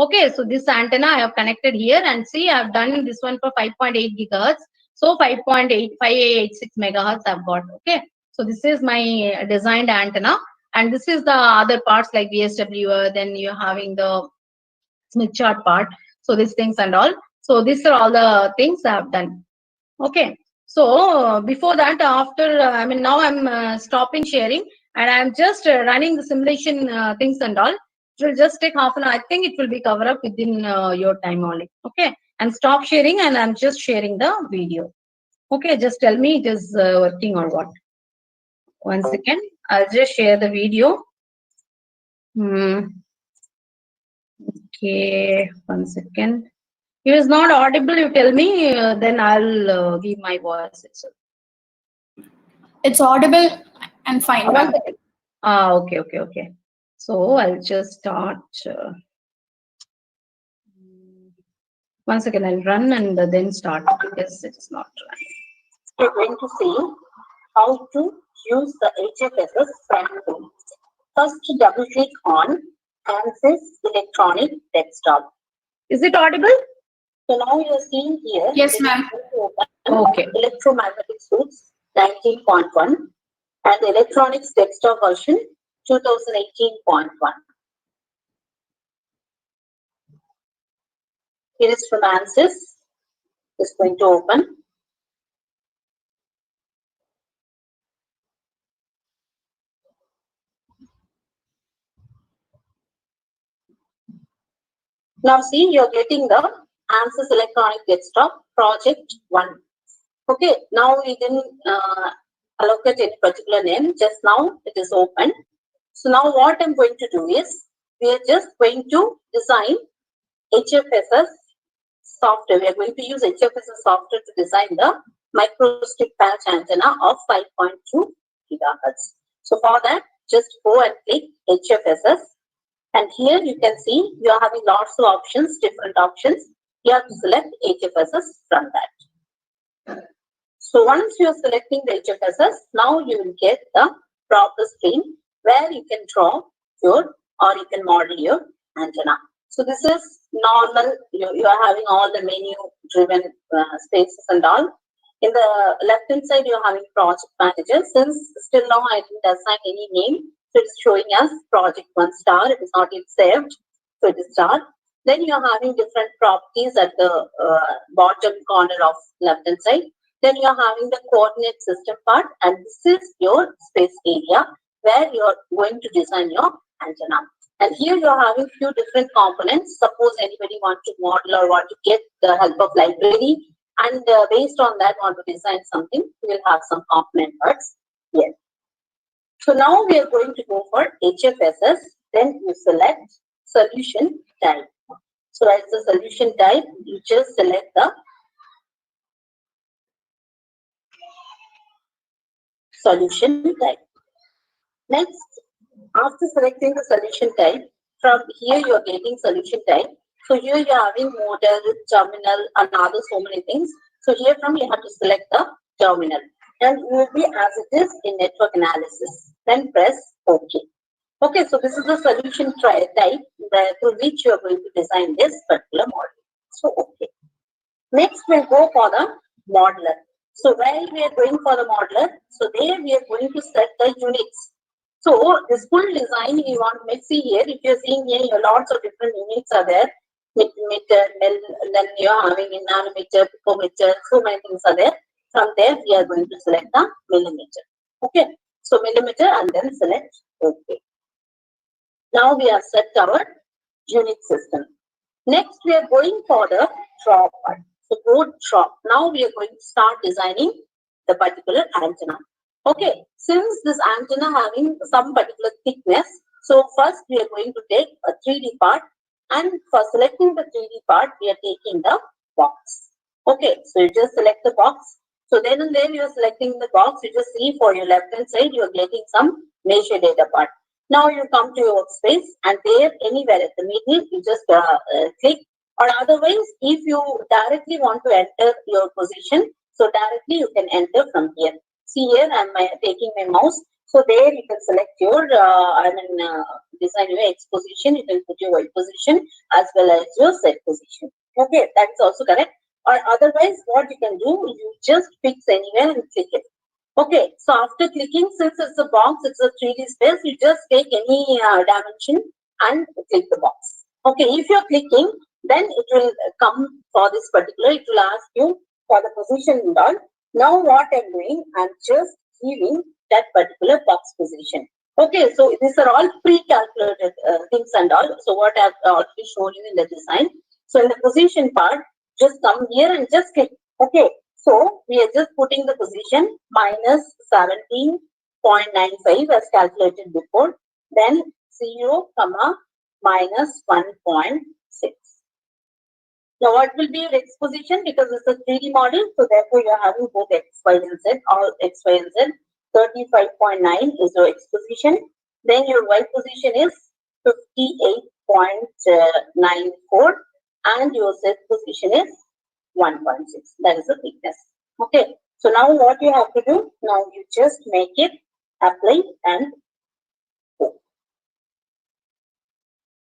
Okay, so this antenna I have connected here, and see, I have done this one for 5.8 gigahertz. So 5.8586 megahertz I've got. Okay, so this is my designed antenna, and this is the other parts like VSWR. Then you're having the Smith chart part. So these things and all. So these are all the things I have done. Okay, so before that, after now I'm stopping sharing, and I'm just running the simulation things and all. It will just take half an hour. I think it will be covered up within your time only. Okay, and stop sharing, and I'm just sharing the video. Okay, just tell me it is working or what. 1 second, I'll just share the video. Okay, 1 second. If it's not audible, you tell me, then I'll give my voice itself. It's audible and fine. Okay. So I'll just start. 1 second, I'll run and then start because it's not running. We're going to see how to use the HFSS send tool. First, double click on ANSYS electronic desktop. Is it audible? So now you're seeing here. Yes, ma'am. Okay. Electromagnetic suits 19.1 and the electronics desktop version 2018.1. It is from ANSYS. It's going to open. Now see, you're getting the ANSYS electronic desktop project 1. Okay, now we didn't allocate any particular name. Just now it is open. So now what I'm going to do is, we are just going to design HFSS software. We are going to use HFSS software to design the microstrip patch antenna of 5.2 gigahertz. So for that, just go and click HFSS. And here you can see you are having lots of options, different options. You have to select HFSS from that. So once you are selecting the HFSS, now you will get the proper screen where you can draw your or you can model your antenna. So this is normal. You are having all the menu driven spaces and all. In the left hand side, you are having project manager. Since still now I didn't assign any name, so it's showing us project 1 star. It is not yet saved, so it is star. Then you are having different properties at the bottom corner of left hand side. Then you are having the coordinate system part, and this is your space area where you are going to design your antenna. And here you are having few different components. Suppose anybody wants to model or want to get the help of library, and based on that want to design something, we will have some component parts here. So now we are going to go for HFSS. Then you select solution type. So as the solution type, you just select the solution type. Next, after selecting the solution type, from here you are getting solution type. So here you are having model, terminal, and other so many things. So here from you have to select the terminal, and it will be as it is in network analysis. Then press OK. Okay, so this is the solution type through which you are going to design this particular model. So okay. Next, we'll go for the modeler. So while we are going for the modeler, so there we are going to set the units. So this full design you want to see here. If you're seeing here, lots of different units are there. Meter, then you're having in nanometer, picometer, so many things are there. From there, we are going to select the millimeter. Okay, so millimeter and then select OK. Now we have set our unit system. Next, we are going for the drop part. So go drop. Now we are going to start designing the particular antenna. Okay, since this antenna having some particular thickness, so first we are going to take a 3D part, and for selecting the 3D part, we are taking the box. Okay, so you just select the box. So then and there you are selecting the box. You just see for your left hand side, you are getting some measure data part. Now you come to your workspace, and there anywhere at the middle, you just click. Or otherwise, if you directly want to enter your position, so directly you can enter from here. See here, I'm taking my mouse. So there you can select your, design your X position. You can put your Y position as well as your Z position. Okay, that's also correct. Or otherwise, what you can do, you just fix anywhere and click it. Okay, so after clicking, since it's a box, it's a 3D space, you just take any dimension and click the box. Okay, if you're clicking, then it will come for this particular, it will ask you for the position and all. Now what I'm doing, I'm just giving that particular box position. Okay, so these are all pre-calculated things and all. So what I've already shown you in the design. So in the position part, just come here and just click. Okay, so we are just putting the position minus 17.95 as calculated before, then 0, minus 1.6. Now what will be your X position, because it's a 3D model, so therefore you are having both X, Y and Z, all X, Y and Z. 35.9 is your X position. Then your Y position is 58.94 and your Z position is 1.6. That is the thickness. Okay. So now what you have to do, now you just make it, apply and go.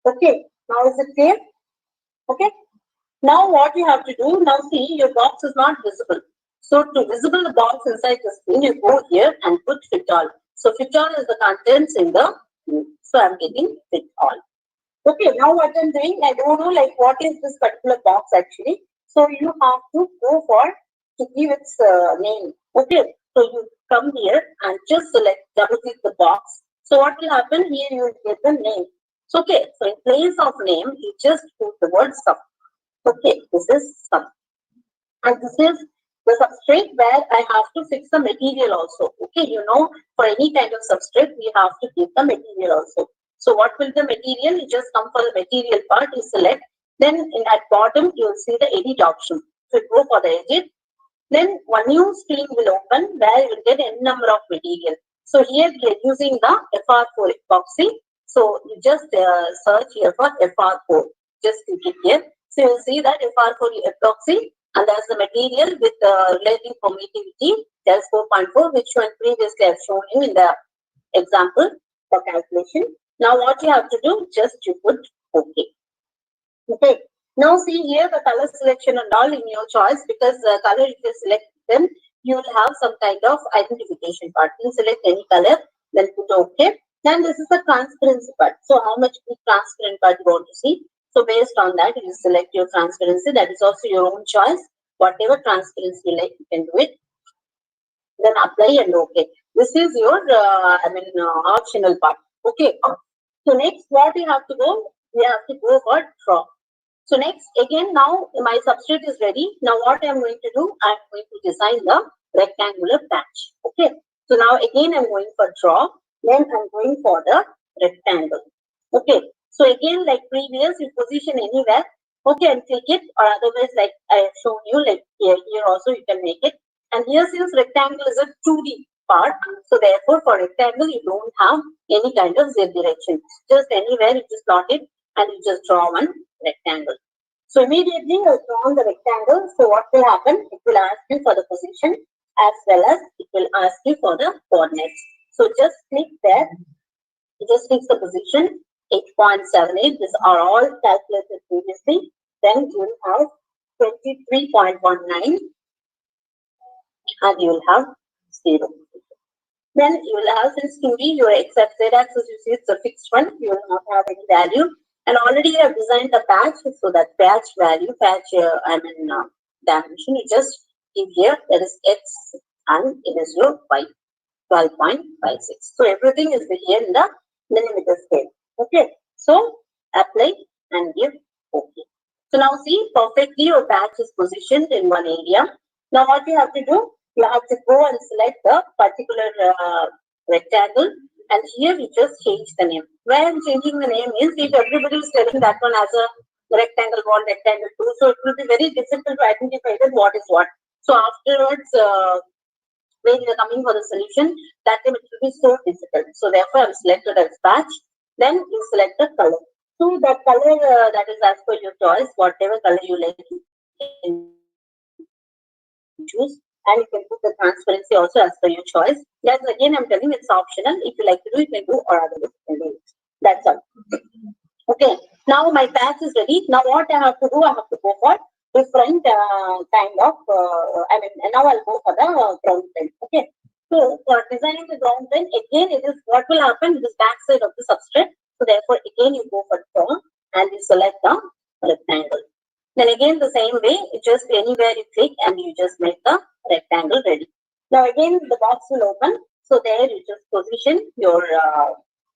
Okay. Now is it clear? Okay. Now what you have to do, now see your box is not visible. So to visible the box inside the screen, you go here and put fit all. So fit all is the contents in the view. So I'm getting fit all. Okay, now what I'm doing, I don't know like what is this particular box actually. So you have to go for to give its name. Okay, so you come here and just select double click the box. So what will happen here? You will get the name. So okay, so in place of name, you just put the word sub. Okay, this is sub, and this is the substrate where I have to fix the material also. Okay, you know, for any kind of substrate, we have to give the material also. So what will the material? You just come for the material part, you select. Then in at bottom, you will see the edit option. So you go for the edit. Then one new screen will open where you will get n number of material. So here we are using the FR4 epoxy. So you just search here for FR4. Just click it here. So you will see that FR4 epoxy, and that's the material with relative permittivity. There's 4.4, which one previously I've shown you in the example for calculation. Now what you have to do, just you put OK. Okay. Now see here the color selection and all in your choice, because color if you select them, you will have some kind of identification part. You select any color, then put OK. Then this is the transparency part. So how much transparent part you want to see. So based on that, you select your transparency. That is also your own choice. Whatever transparency you like, you can do it. Then apply and OK. This is your optional part. Okay. So next, what you have to go? We have to go for draw. So next, again, now my substrate is ready. Now what I am going to do? I am going to design the rectangular patch. Okay. So now again, I am going for draw. Then I am going for the rectangle. Okay. So again, like previous, you position anywhere, okay, and click it, or otherwise, like I have shown you, like here also you can make it. And here, since rectangle is a 2D part, so therefore for rectangle you don't have any kind of Z direction. Just anywhere you just plot it and you just draw one rectangle. So immediately you have drawn the rectangle. So what will happen? It will ask you for the position as well as it will ask you for the coordinates. So just click there. Just fix the position 8.78. These are all calculated previously. Then you will have 23.19 and you will have 0. Then you will have, since 2D, your z-axis, you see it's a fixed one, you will not have any value. And already you have designed the patch, so that patch value, dimension, you just give here, that is x and it is your y, 12.56. So everything is here in the millimeter scale. Okay, so apply and give OK. So now see, perfectly your patch is positioned in one area. Now what you have to do, you have to go and select the particular rectangle, and here you just change the name. Where I'm changing the name is, if everybody is telling that one as a rectangle 1, rectangle 2, so it will be very difficult to identify that what is what. So afterwards, when you're coming for the solution, that time it will be so difficult. So therefore, I'm selected as patch. Then you select the color. So the color that is as per your choice, whatever color you like, you can choose, and you can put the transparency also as per your choice. Yes, again, I'm telling it's optional. If you like to do, you can do, or otherwise you can do it. That's all. Okay. Now my patch is ready. Now what I have to do, I have to go for different kind of. Now I'll go for the ground plane. Okay. So for designing the ground plane, again, it is what will happen. It is back side of the substrate. So therefore, again, you go for draw and you select the rectangle. Then again, the same way, just anywhere you click and you just make the rectangle ready. Now again, the box will open. So there you just position your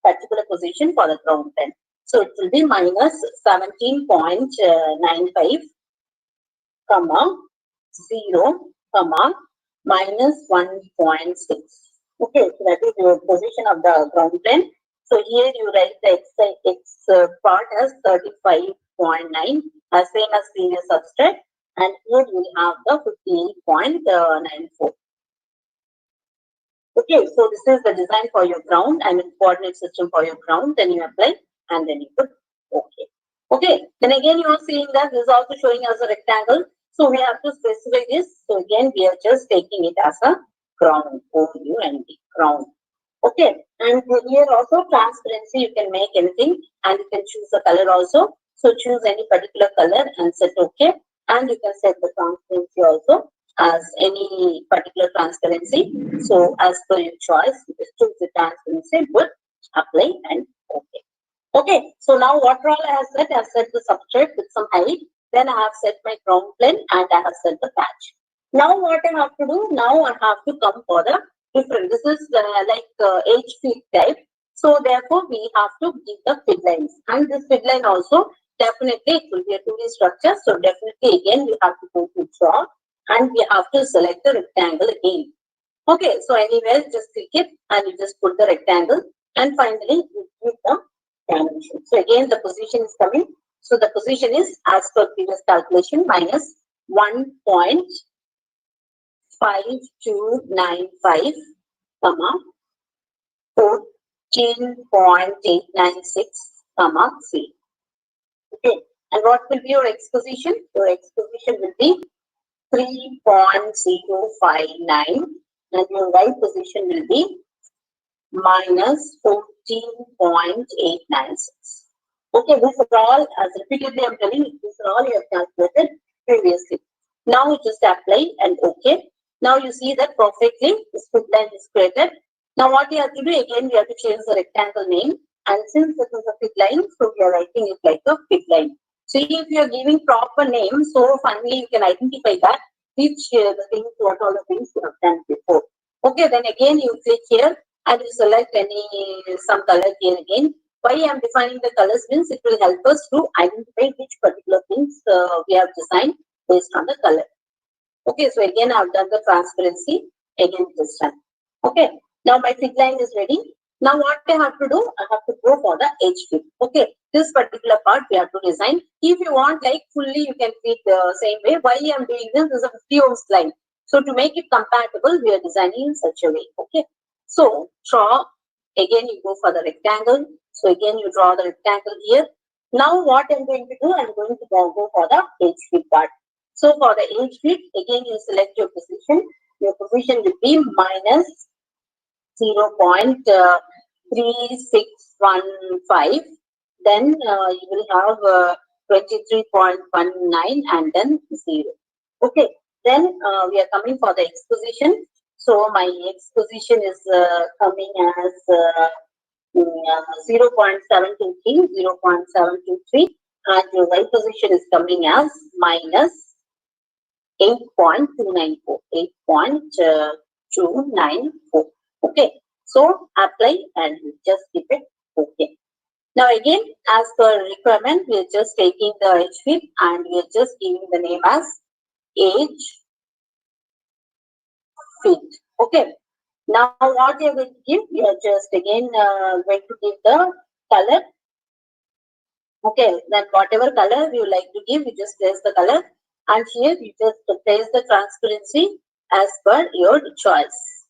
particular position for the ground plane. So it will be minus 17.95, comma, 0, comma, minus 1.6. Okay, so that is your position of the ground plane. So here you write the x part as 35.9, as same as previous substrate, and here you will have the 58.94. Okay, so this is the design for your ground, coordinate system for your ground. Then you apply and then you put OK. Okay, then again you are seeing that this is also showing as a rectangle. So we have to specify this. So again, we are just taking it as a ground, O-U-N-D, ground. Okay, and here also transparency, you can make anything and you can choose the color also. So choose any particular color and set OK. And you can set the transparency also as any particular transparency. So as per your choice, you just choose the transparency, put apply and OK. Okay, so now what all I have set? I have set the substrate with some height. Then I have set my ground plane and I have set the patch. Now what I have to do? Now I have to come for the different. This is H feed type. So therefore we have to give the feed lines. And this feed line also definitely it will be a 2D structure. So definitely again we have to go to draw and we have to select the rectangle again. Okay, so anywhere just click it and you just put the rectangle and finally you give the dimension. So again the position is coming. So the position is as per previous calculation minus 1.5295, comma 14.896, comma 3. Okay, and what will be your x position? Your x position will be 3.059 and your y position will be minus 14.896. Okay, these are all, as repeatedly I'm telling you, these are all you have calculated previously. Now you just apply and OK. Now you see that perfectly this feed line is created. Now what you have to do again, we have to change the rectangle name. And since this is a feed line, so we are writing it like a feed line. So if you are giving proper name, so finally you can identify that which the things, what all the things you have done before. Okay, then again you click here and you select some color here again. Why I am defining the colors means it will help us to identify which particular things we have designed based on the color. Okay, so again I have done the transparency, again this time. Okay, now my feed line is ready. Now what I have to do? I have to go for the edge fit. Okay, this particular part we have to design. If you want like fully, you can fit the same way. Why I am doing this? This is a 50 ohms line. So to make it compatible, we are designing in such a way. Okay. So draw. Again, you go for the rectangle. So again, you draw the rectangle here. Now what I'm going to do? I'm going to go for the edge fit part. So for the edge fit, again you select your position. Your position will be minus 0.3615. Then you will have 23.19 and then 0. Okay. Then we are coming for the X position. So my X position is coming as 0.723, 0.723, and your Y position is coming as minus 8.294, 8.294. Okay, so apply and just keep it okay. Now again, as per requirement, we are just taking the edge fit and we are just giving the name as edge fit. Okay. Now what you are going to give? We are just again going to give the color. Okay, then whatever color you like to give, you just place the color, and here you just place the transparency as per your choice.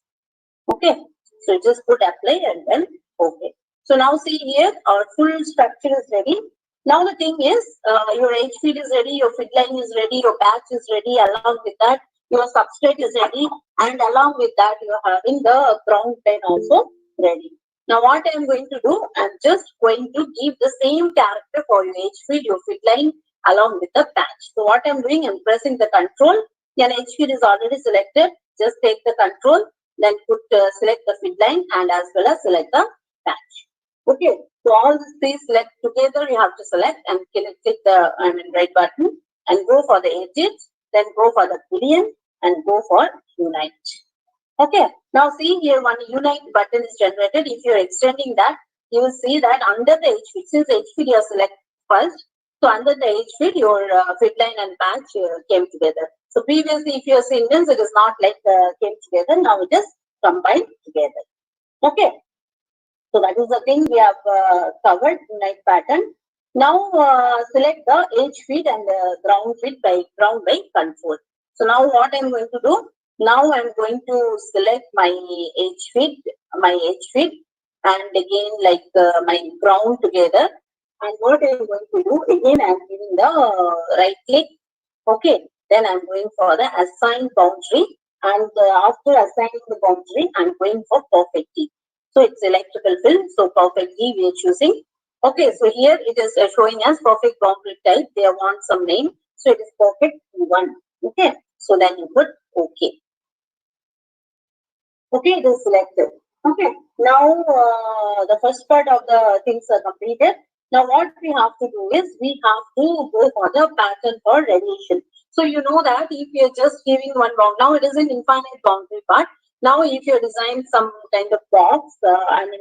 Okay, so you just put apply and then okay. So now see here, our full structure is ready. Now the thing is, your edge feed is ready, your feed line is ready, your patch is ready. Along with that, your substrate is ready, and along with that, you are having the ground plane also ready. Now what I am going to do, I am just going to give the same character for your edge feed, your feed line along with the patch. So what I am doing, I am pressing the control. Your edge feed is already selected. Just take the control, then put select the feed line and as well as select the patch. Okay, so all these three select together. You have to select and click the right button and go for the edges. Then go for the boolean and go for unite. Okay, now see here one unite button is generated. If you are extending that, you will see that under the edge feed, since edge feed you are select first, so under the edge feed your feed line and patch came together. So previously if you have seen this, it is not like came together. Now it is combined together. Okay, so that is the thing we have covered unite pattern. Now select the edge feed and ground feed by ground by control. So now what I am going to do? Now I am going to select my edge feed, and again like my ground together. And what I am going to do? Again I am giving the right click. Okay. Then I am going for the assign boundary, and after assigning the boundary, I am going for perfect key. So it's electrical fill. So perfect key we are choosing. Okay. So here it is showing us perfect boundary type. They want some name. So it is perfect one. Okay. So then you put okay. Okay, it is selected. Okay, now the first part of the things are completed. Now what we have to do is we have to go for the pattern for radiation. So you know that if you are just giving one bound, now it is an infinite boundary part. Now if you design some kind of box,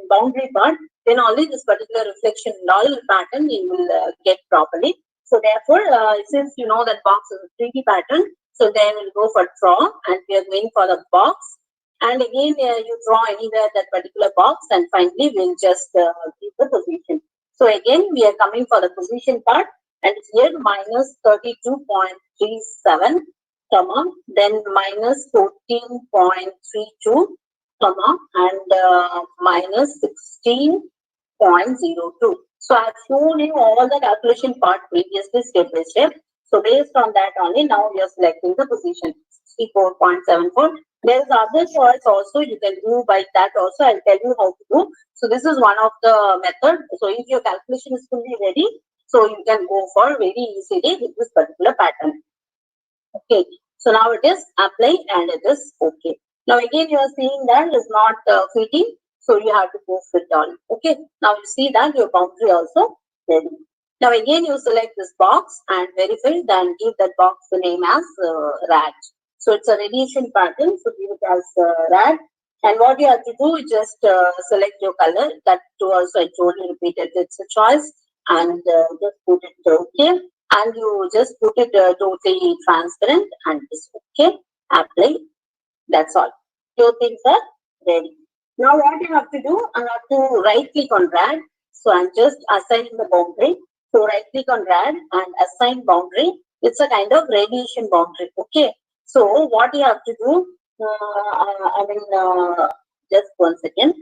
boundary part, then only this particular reflection null pattern you will get properly. So therefore, since you know that box is a 3D pattern, so then we'll go for draw and we are going for the box. And again, you draw anywhere that particular box, and finally we'll just give the position. So again, we are coming for the position part, and here minus 32.37, comma, then minus 14.32, comma, and minus 16.02. So I've shown you all the calculation part previously step by step. So based on that only, now we are selecting the position 64.74. There is other choice also you can do by that also. I'll tell you how to do. So this is one of the method. So if your calculation is fully ready, so you can go for very easily with this particular pattern. Okay. So now it is apply and it is okay. Now again you are seeing that is not fitting. So you have to go fit all. Okay. Now you see that your boundary also ready. Now again you select this box and verify, then give that box the name as RAD. So it's a radiation pattern, so give it as RAD. And what you have to do is just select your color. That too also I told you repeated, it's a choice, and just put it okay. And you just put it totally transparent and it's okay. Apply. That's all. Your things are ready. Now what you have to do, I have to right click on rad. So I'm just assigning the boundary. So right click on rad and assign boundary. It's a kind of radiation boundary. Okay. So what you have to do, just 1 second.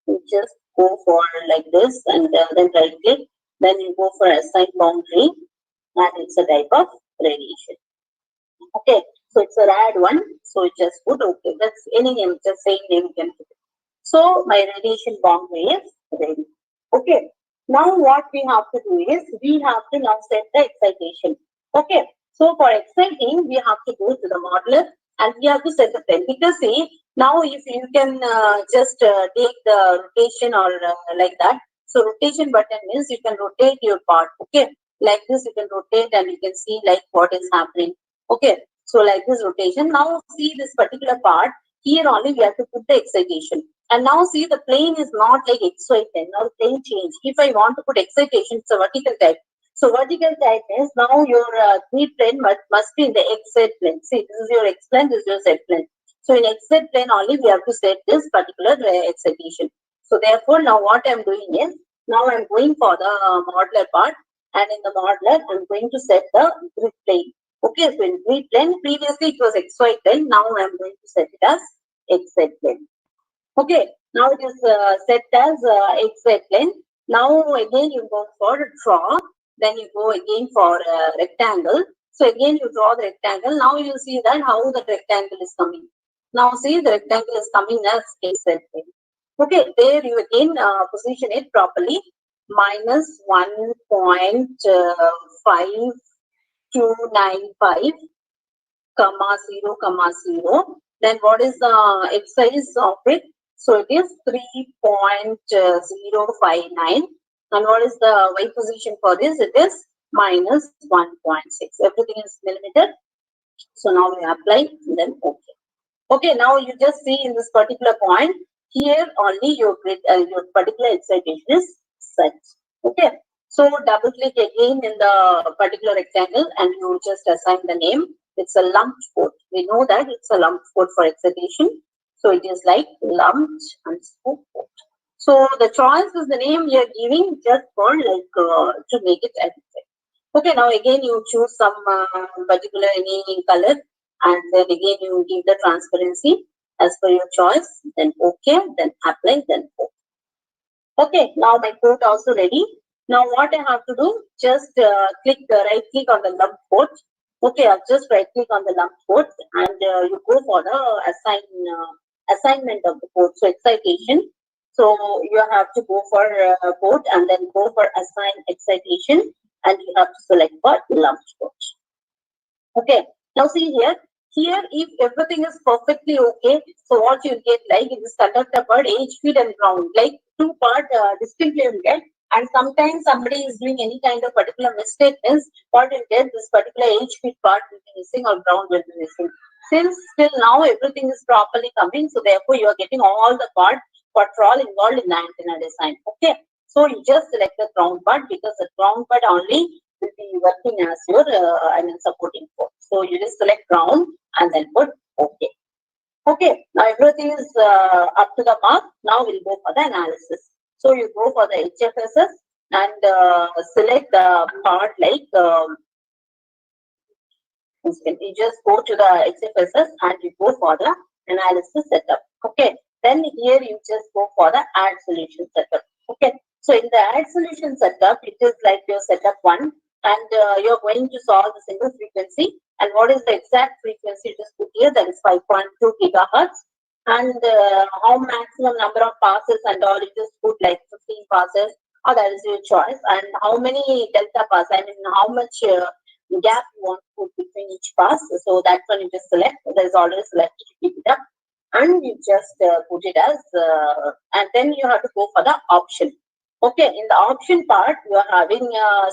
You just go for like this and then right click. Then you go for assign boundary and it's a type of radiation. Okay. So it's a rad one. So you just put okay. That's any name, just same name you can put. So my radiation boundary is ready. Okay. Now what we have to do is we have to now set the excitation. Okay. So for exciting, we have to go to the modeler and we have to set the pen. Because see, now if you can just take the rotation or like that. So rotation button means you can rotate your part. Okay. Like this you can rotate and you can see like what is happening. Okay. So like this rotation. Now see this particular part. Here only we have to put the excitation. And now see the plane is not like XY plane. Now the plane change. If I want to put excitation, it's a vertical type. So vertical type is now your three plane must be in the XZ plane. See, this is your X plane, this is your Z plane. So in XZ plane only we have to set this particular excitation. So therefore now what I'm doing is, now I'm going for the modeler part, and in the modeler I'm going to set the grid plane. Okay, so in grid plane, previously it was XY plane, now I'm going to set it as XZ plane. Okay, now it is set as XY plane. Now again you go for draw, then you go again for rectangle. So again you draw the rectangle. Now you see that how the rectangle is coming. Now see the rectangle is coming as XY plane. Okay, there you again position it properly. Minus 1.5295 comma 0 comma 0. Then what is the X size of it? So it is 3.059. And what is the Y position for this? It is minus 1.6. Everything is millimeter. So now we apply, then okay. Okay, now you just see in this particular point, here only your particular excitation is set. Okay, so double click again in the particular rectangle and you just assign the name. It's a lumped code. We know that it's a lumped code for excitation. So it is like lumped underscore code. So the choice is the name you are giving just for like to make it effective. Okay, now again you choose some particular any color and then again you give the transparency as per your choice, then okay, then apply, then okay. Okay, now my code also ready. Now what I have to do, just click right click on the lump code. Okay, I'll just right click on the lump code and you go for the assignment of the code. So excitation. So you have to go for code and then go for assign excitation and you have to select for lump code. Okay, now see here. Here, if everything is perfectly okay, so what you get like in this conductor part, H feed and ground, like two part distinctly you get. And sometimes somebody is doing any kind of particular mistake, means what you get this particular H feed part will be missing or ground will be missing. Since till now everything is properly coming, so therefore you are getting all the part what are all involved in the antenna design. Okay, so you just select the ground part because the ground part only will be working as your supporting port. So you just select ground and then put OK. Okay, now everything is up to the mark. Now we'll go for the analysis. So you go for the HFSS and select the part like you just go to the HFSS and you go for the analysis setup. Okay, then here you just go for the add solution setup. Okay, so in the add solution setup, it is like your setup one, and you're going to solve the single frequency. And what is the exact frequency? Just put here, that is 5.2 gigahertz. And how maximum number of passes and all, you just put like 15 passes, or that is your choice. And how many delta pass, I mean, how much gap you want to put between each pass. So that's when you just select. There is already selected. Keep it up, and you just put it as, and then you have to go for the option. Okay, in the option part, you are having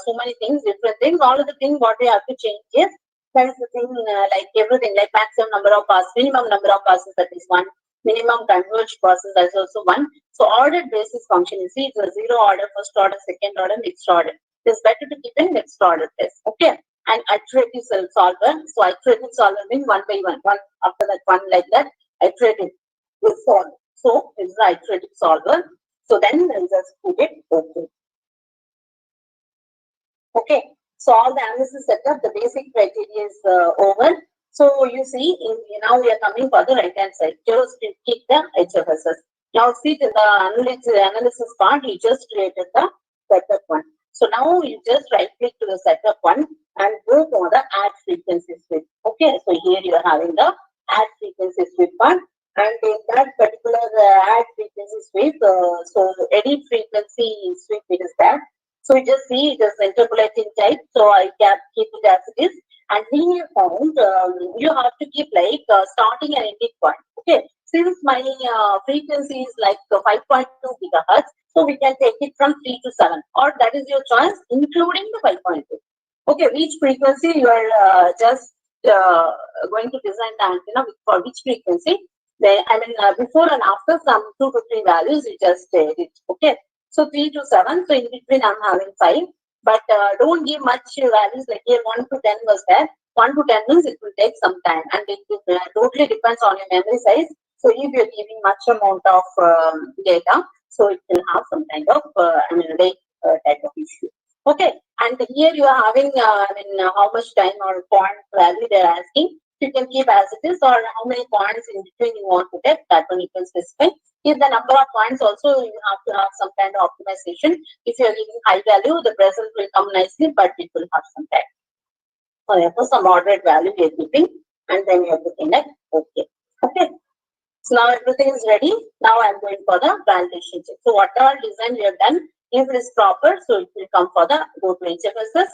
so many things, different things. All of the things what we have to change is, that is the thing like everything, like maximum number of passes, minimum number of passes, that is one. Minimum converged passes, that is also one. So ordered basis function, you see, it's a zero order, first order, second order, next order. It's better to keep in next order test. Okay, and iterative solver. So iterative solver means one by one, one after that, one like that. Iterative will solve. So this is the iterative solver. So then we'll just put it okay. Okay. So all the analysis setup, the basic criteria is over. So you see, now we are coming for the right hand side. Just keep the HFSS. Now see the analysis part, you just created the setup one. So now you just right click to the setup one and go for the add frequency switch. Okay, so here you are having the add frequency switch part, and in that particular add frequency switch, so edit frequency switch it is that. So you just see it is interpolating type. So I can keep it as it is. And linear count, you have to keep like starting and ending point. Okay. Since my frequency is like 5.2 gigahertz, so we can take it from 3 to 7, or that is your choice, including the 5.2. Okay, which frequency you are just going to design the antenna for which frequency? Before and after some 2 to 3 values, you just edit. Okay, so 3 to 7. So in between, I'm having 5, but don't give much values like here 1 to 10 was there. 1 to 10 means it will take some time, and it totally depends on your memory size. So if you're giving much amount of data, so it will have some kind of late type of issue. Okay, and here you are having how much time or point value they are asking. You can keep as it is, or how many points in between you want to get, that one you can specify. If the number of points also, you have to have some kind of optimization. If you are giving high value, the present will come nicely, but it will have some time. So therefore, some moderate value we are keeping, and then you have to select OK. Okay. So now everything is ready. Now I'm going for the validation check. So whatever design we have done, if it is proper, so it will come for the go to HFSS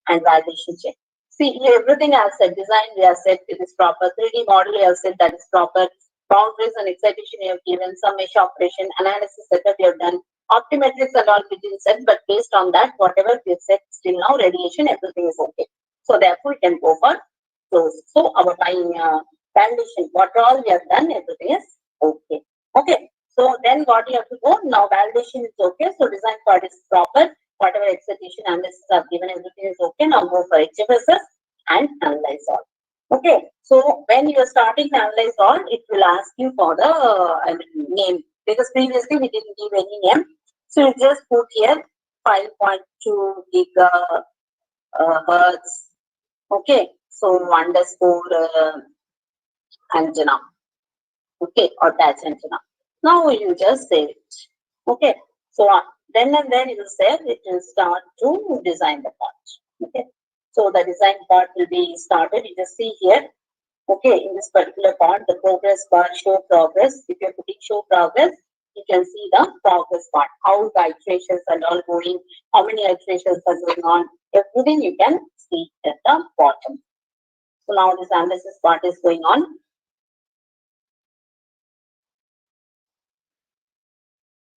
and validation check. See, here everything I have said, design we have said it is proper, 3D model we have said that is proper, boundaries and excitation we have given, some mesh operation, analysis setup we have done, optimetrics and all we didn't set, but based on that, whatever we have said still now, radiation, everything is okay. So therefore, we can go for close. So our validation, what all we have done, everything is okay. Okay. So then what you have to go, now validation is okay. So design part is proper. Whatever excitation analysis are given, everything is okay. Now go for HFSS and analyze all. Okay. So when you are starting to analyze all, it will ask you for the name, because previously we didn't give any name. So you just put here 5.2 gigahertz. Okay. So underscore antenna. Okay, or attach antenna. Now you just save it. Okay, so then and then you will save it will start to design the part. Okay, so the design part will be started. You just see here. Okay, in this particular part, the progress bar, show progress. If you're putting show progress, you can see the progress part, how the iterations are all going, how many iterations are going on, everything you can see at the bottom. So now this analysis part is going on.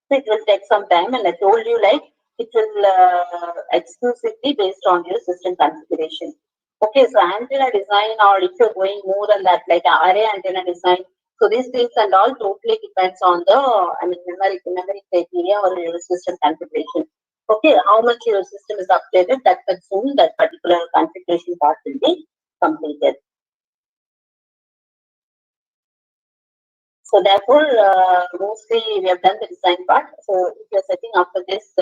It will take some time, and I told you like it will exclusively based on your system configuration. Okay, so antenna design, or if you're going more than that, like array antenna design. So these things and all totally depends on the memory criteria or your system configuration. Okay, how much your system is updated, that soon that particular configuration part will be completed. So therefore, mostly we have done the design part. So if you're setting up for this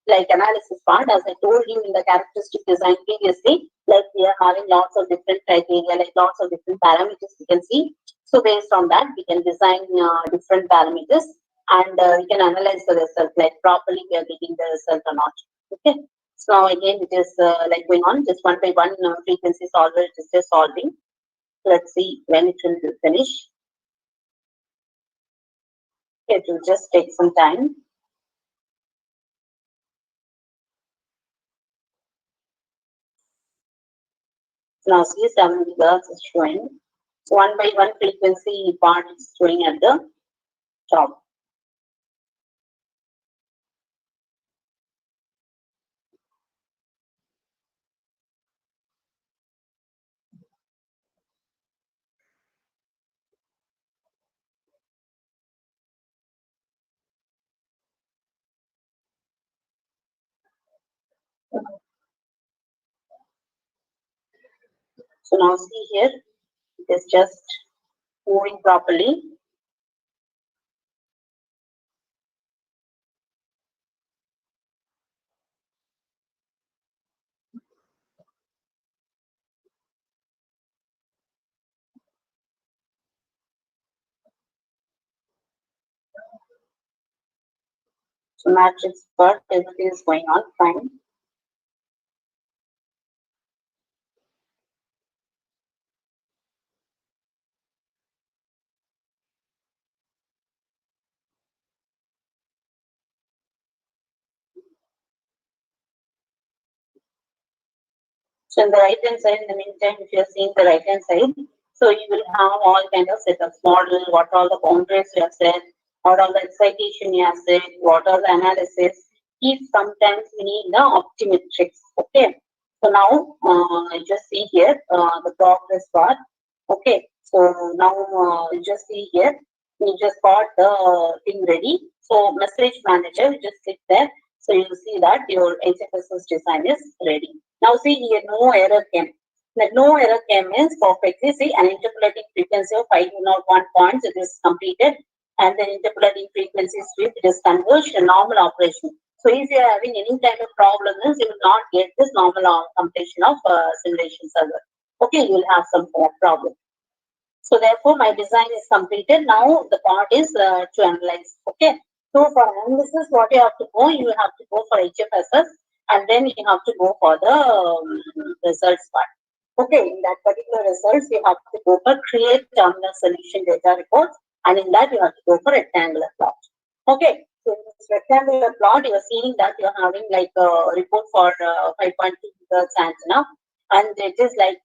like analysis part, as I told you in the characteristic design previously, like we are having lots of different criteria, like lots of different parameters you can see. So based on that, we can design different parameters, and we can analyze the result, like properly we are getting the result or not. Okay. So now again, it is like going on just one by one frequency solver, it is just solving. Let's see when it will finish. It will just take some time. Now see 7 gigahertz is showing. One by one frequency part is showing at the top. So now see here, it is just moving properly. So matrix part, everything is going on fine. So in the right hand side, in the meantime, if you are seeing the right hand side, so you will have all kind of setups, model, what all the boundaries you have set, what all the excitation you have set, what all the analysis. If sometimes we need the optometrics. Okay. So now just see here the progress bar. Okay. So now you just see here, you just got the thing ready. So message manager, you just click there. So you will see that your HFSS design is ready. Now see here, no error came. The no error came means perfectly. See, an interpolating frequency of 501 points, it is completed. And then interpolating frequency sweep, it is converged, a normal operation. So if you are having any kind of problems, you will not get this normal completion of simulation server. Okay, you will have some problem. So therefore, my design is completed. Now the part is to analyze. Okay. So for analysis, what you have to go? You have to go for HFSS, and then you have to go for the results part. Okay. In that particular results, you have to go for create terminal solution data reports, and in that you have to go for rectangular plot. Okay. So in this rectangular plot, you are seeing that you are having like a report for 5.2 gigahertz antenna, and it is like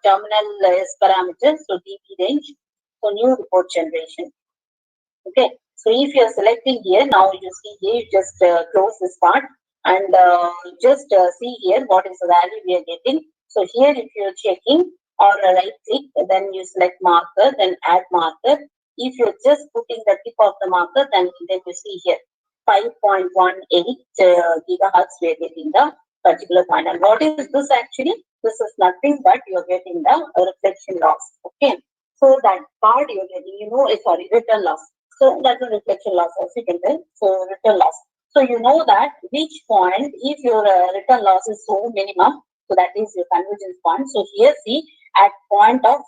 terminal S parameters, so dB range, so new report generation. Okay, so if you are selecting here, now you see here, you just close this part and just see here what is the value we are getting. So here, if you are checking or right click, then you select marker, then add marker. If you're just putting the tip of the marker, then you see here 5.18 gigahertz we are getting the particular point. And what is this actually? This is nothing but you're getting the reflection loss. Okay, so that part you're getting, sorry, return loss. So that's a reflection loss, as you can tell. So return loss. So you know that which point, if your return loss is so minimum, so that is your convergence point. So here, see, at point of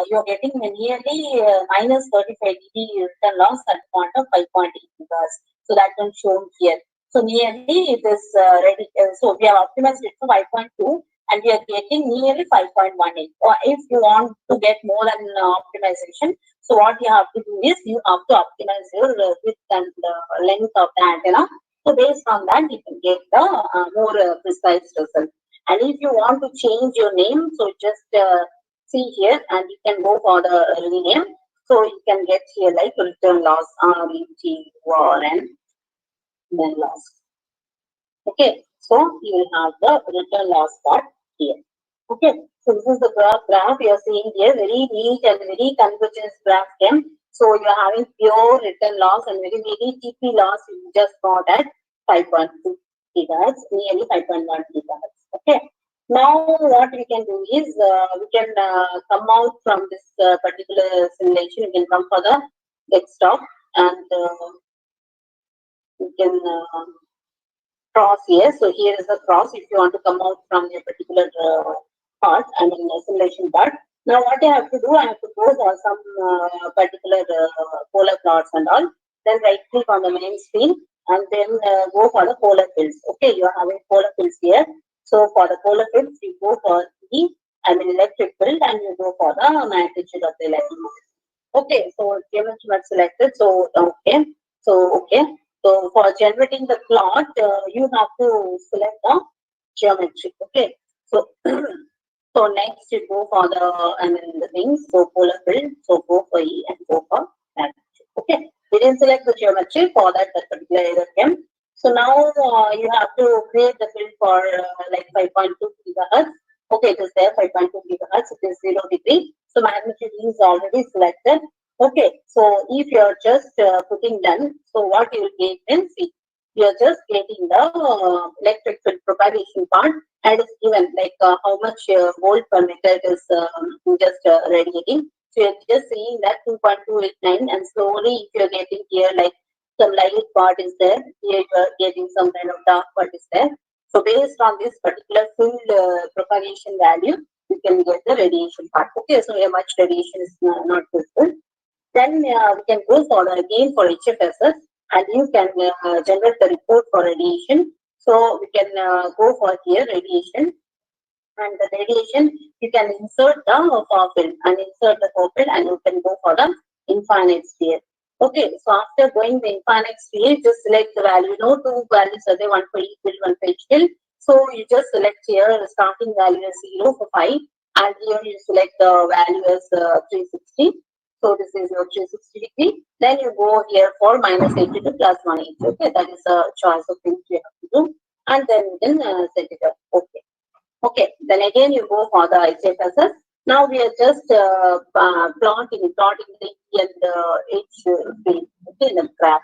you're getting nearly minus 35 dB return loss at point of 5.8 gigahertz. So that one shown here. So nearly it is ready. So we have optimized it to 5.2 and we are getting nearly 5.18. Or if you want to get more than optimization, so what you have to do is you have to optimize your width and length of the antenna. So based on that, you can get the more precise result. And if you want to change your name, so just see here and you can go for the rename. So you can get here like return loss, RETURN, then loss. Okay, so you will have the return loss part here. Okay, so this is the graph you are seeing here, very neat and very convergence graph came. So you are having pure return loss and very TP loss you just got at 5.2 gigahertz, nearly 5.1 gigahertz. Okay, now what we can do is we can come out from this particular simulation. We can come for the desktop and we can cross here. So here is the cross if you want to come out from a particular part, I mean simulation part. Now what I have to do, I have to go for some particular polar plots and all. Then right click on the main screen and then go for the polar fields. Okay, you are having polar fields here. So for the polar fields, you go for the electric field and you go for the magnitude of the electric. Okay, so geometry was selected. So okay, so okay. So for generating the plot, you have to select the geometry. Okay. So so next you go for the things. So polar field. So go for E and go for that. Okay. We didn't select the geometry for that particular error came. So now you have to create the field for like 5.2 gigahertz. Okay, it is there 5.2 gigahertz. It is 0 degree. So magnitude is already selected. Okay, so if you are just putting done, so what you will get then see, you are just getting the electric field propagation part and it's given like how much volt per meter is just radiating. So you're just seeing that 2.289 and slowly if you're getting here like some light part is there, here you are getting some kind of dark part is there. So based on this particular field propagation value, you can get the radiation part. Okay, so how much radiation is not visible. Then we can go for again for HFSS. and you can generate the report for radiation. So we can go for here radiation, and the radiation you can insert the far field and insert the far field, and you can go for the infinite sphere. Okay, so after going the infinite sphere, just select the value. No two values are there, one for each field, one for each field. So you just select here the starting value as 0 for 5, and here you select the value as 360. So this is your 360 degree. Then you go here for minus 80 to plus 180. Okay, that is a choice of things you have to do, and then you can set it up. Okay. Okay, then again you go for the HFSS. Now we are just plotting the E and H field, okay, in the graph.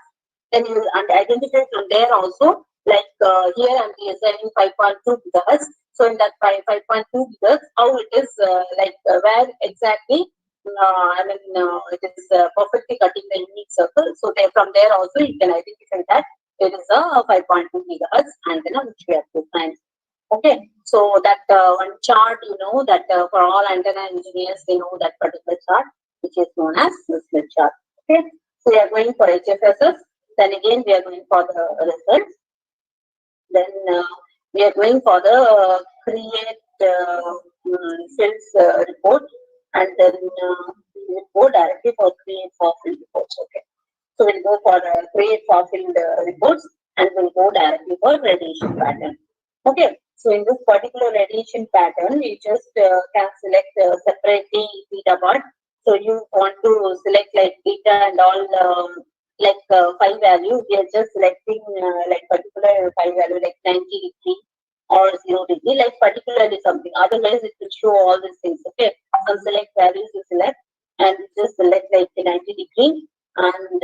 Then you and identify from there also, like here I'm designing 5.2 gigahertz. So in that 5.2 gigahertz, how it is where exactly it is perfectly cutting the unique circle. So there, from there also you can identify that it is a 5.2 gigahertz antenna which we have designed. Okay, so that one chart, you know, that for all antenna engineers, they know that particular chart, which is known as the Smith chart. Okay, so we are going for HFSS. Then again, we are going for the results. Then we are going for the create fields report, and then we will go directly for create for field reports. Okay, so we'll go for create for field reports, and we'll go directly for radiation pattern. Okay, so in this particular radiation pattern, you just can select separately theta part. So you want to select like theta and all phi value. We are just selecting like particular phi value like 90 degree or 0 degree, like particularly something. Otherwise, it will show all these things. Okay, some select values you select, and you just select like 90 degree, and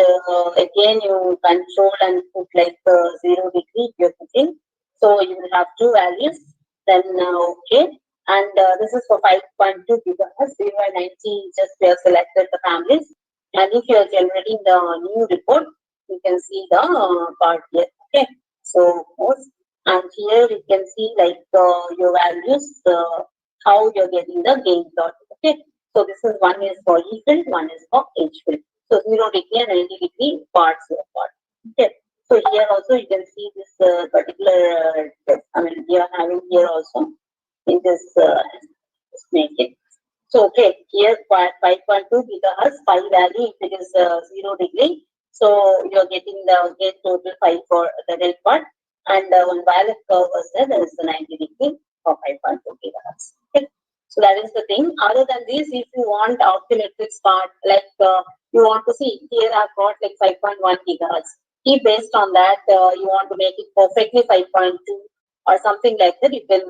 again you control and put like 0 degree if you're putting. So you will have two values. Then okay, and this is for 5.2 gigahertz. 0 and 90, just we have selected the families. And if you are generating the new report, you can see the part here. Okay, so post, and here you can see like your values, how you're getting the gain plot. Okay, so this is one is for E field, one is for H field. So 0 degree and 90 degree parts here part. Okay. So here also you can see this particular, we are having here also in this make it. So okay, here 5.2 gigahertz, phi value, if it is 0 degree, so you are getting the gain total 5 for the red part, and one violet curve was there, that is the 90 degree for 5.2 gigahertz. Okay. So that is the thing. Other than this, if you want optometrics part, like you want to see, here I've got like 5.1 gigahertz. If based on that, you want to make it perfectly 5.2 or something like that, you can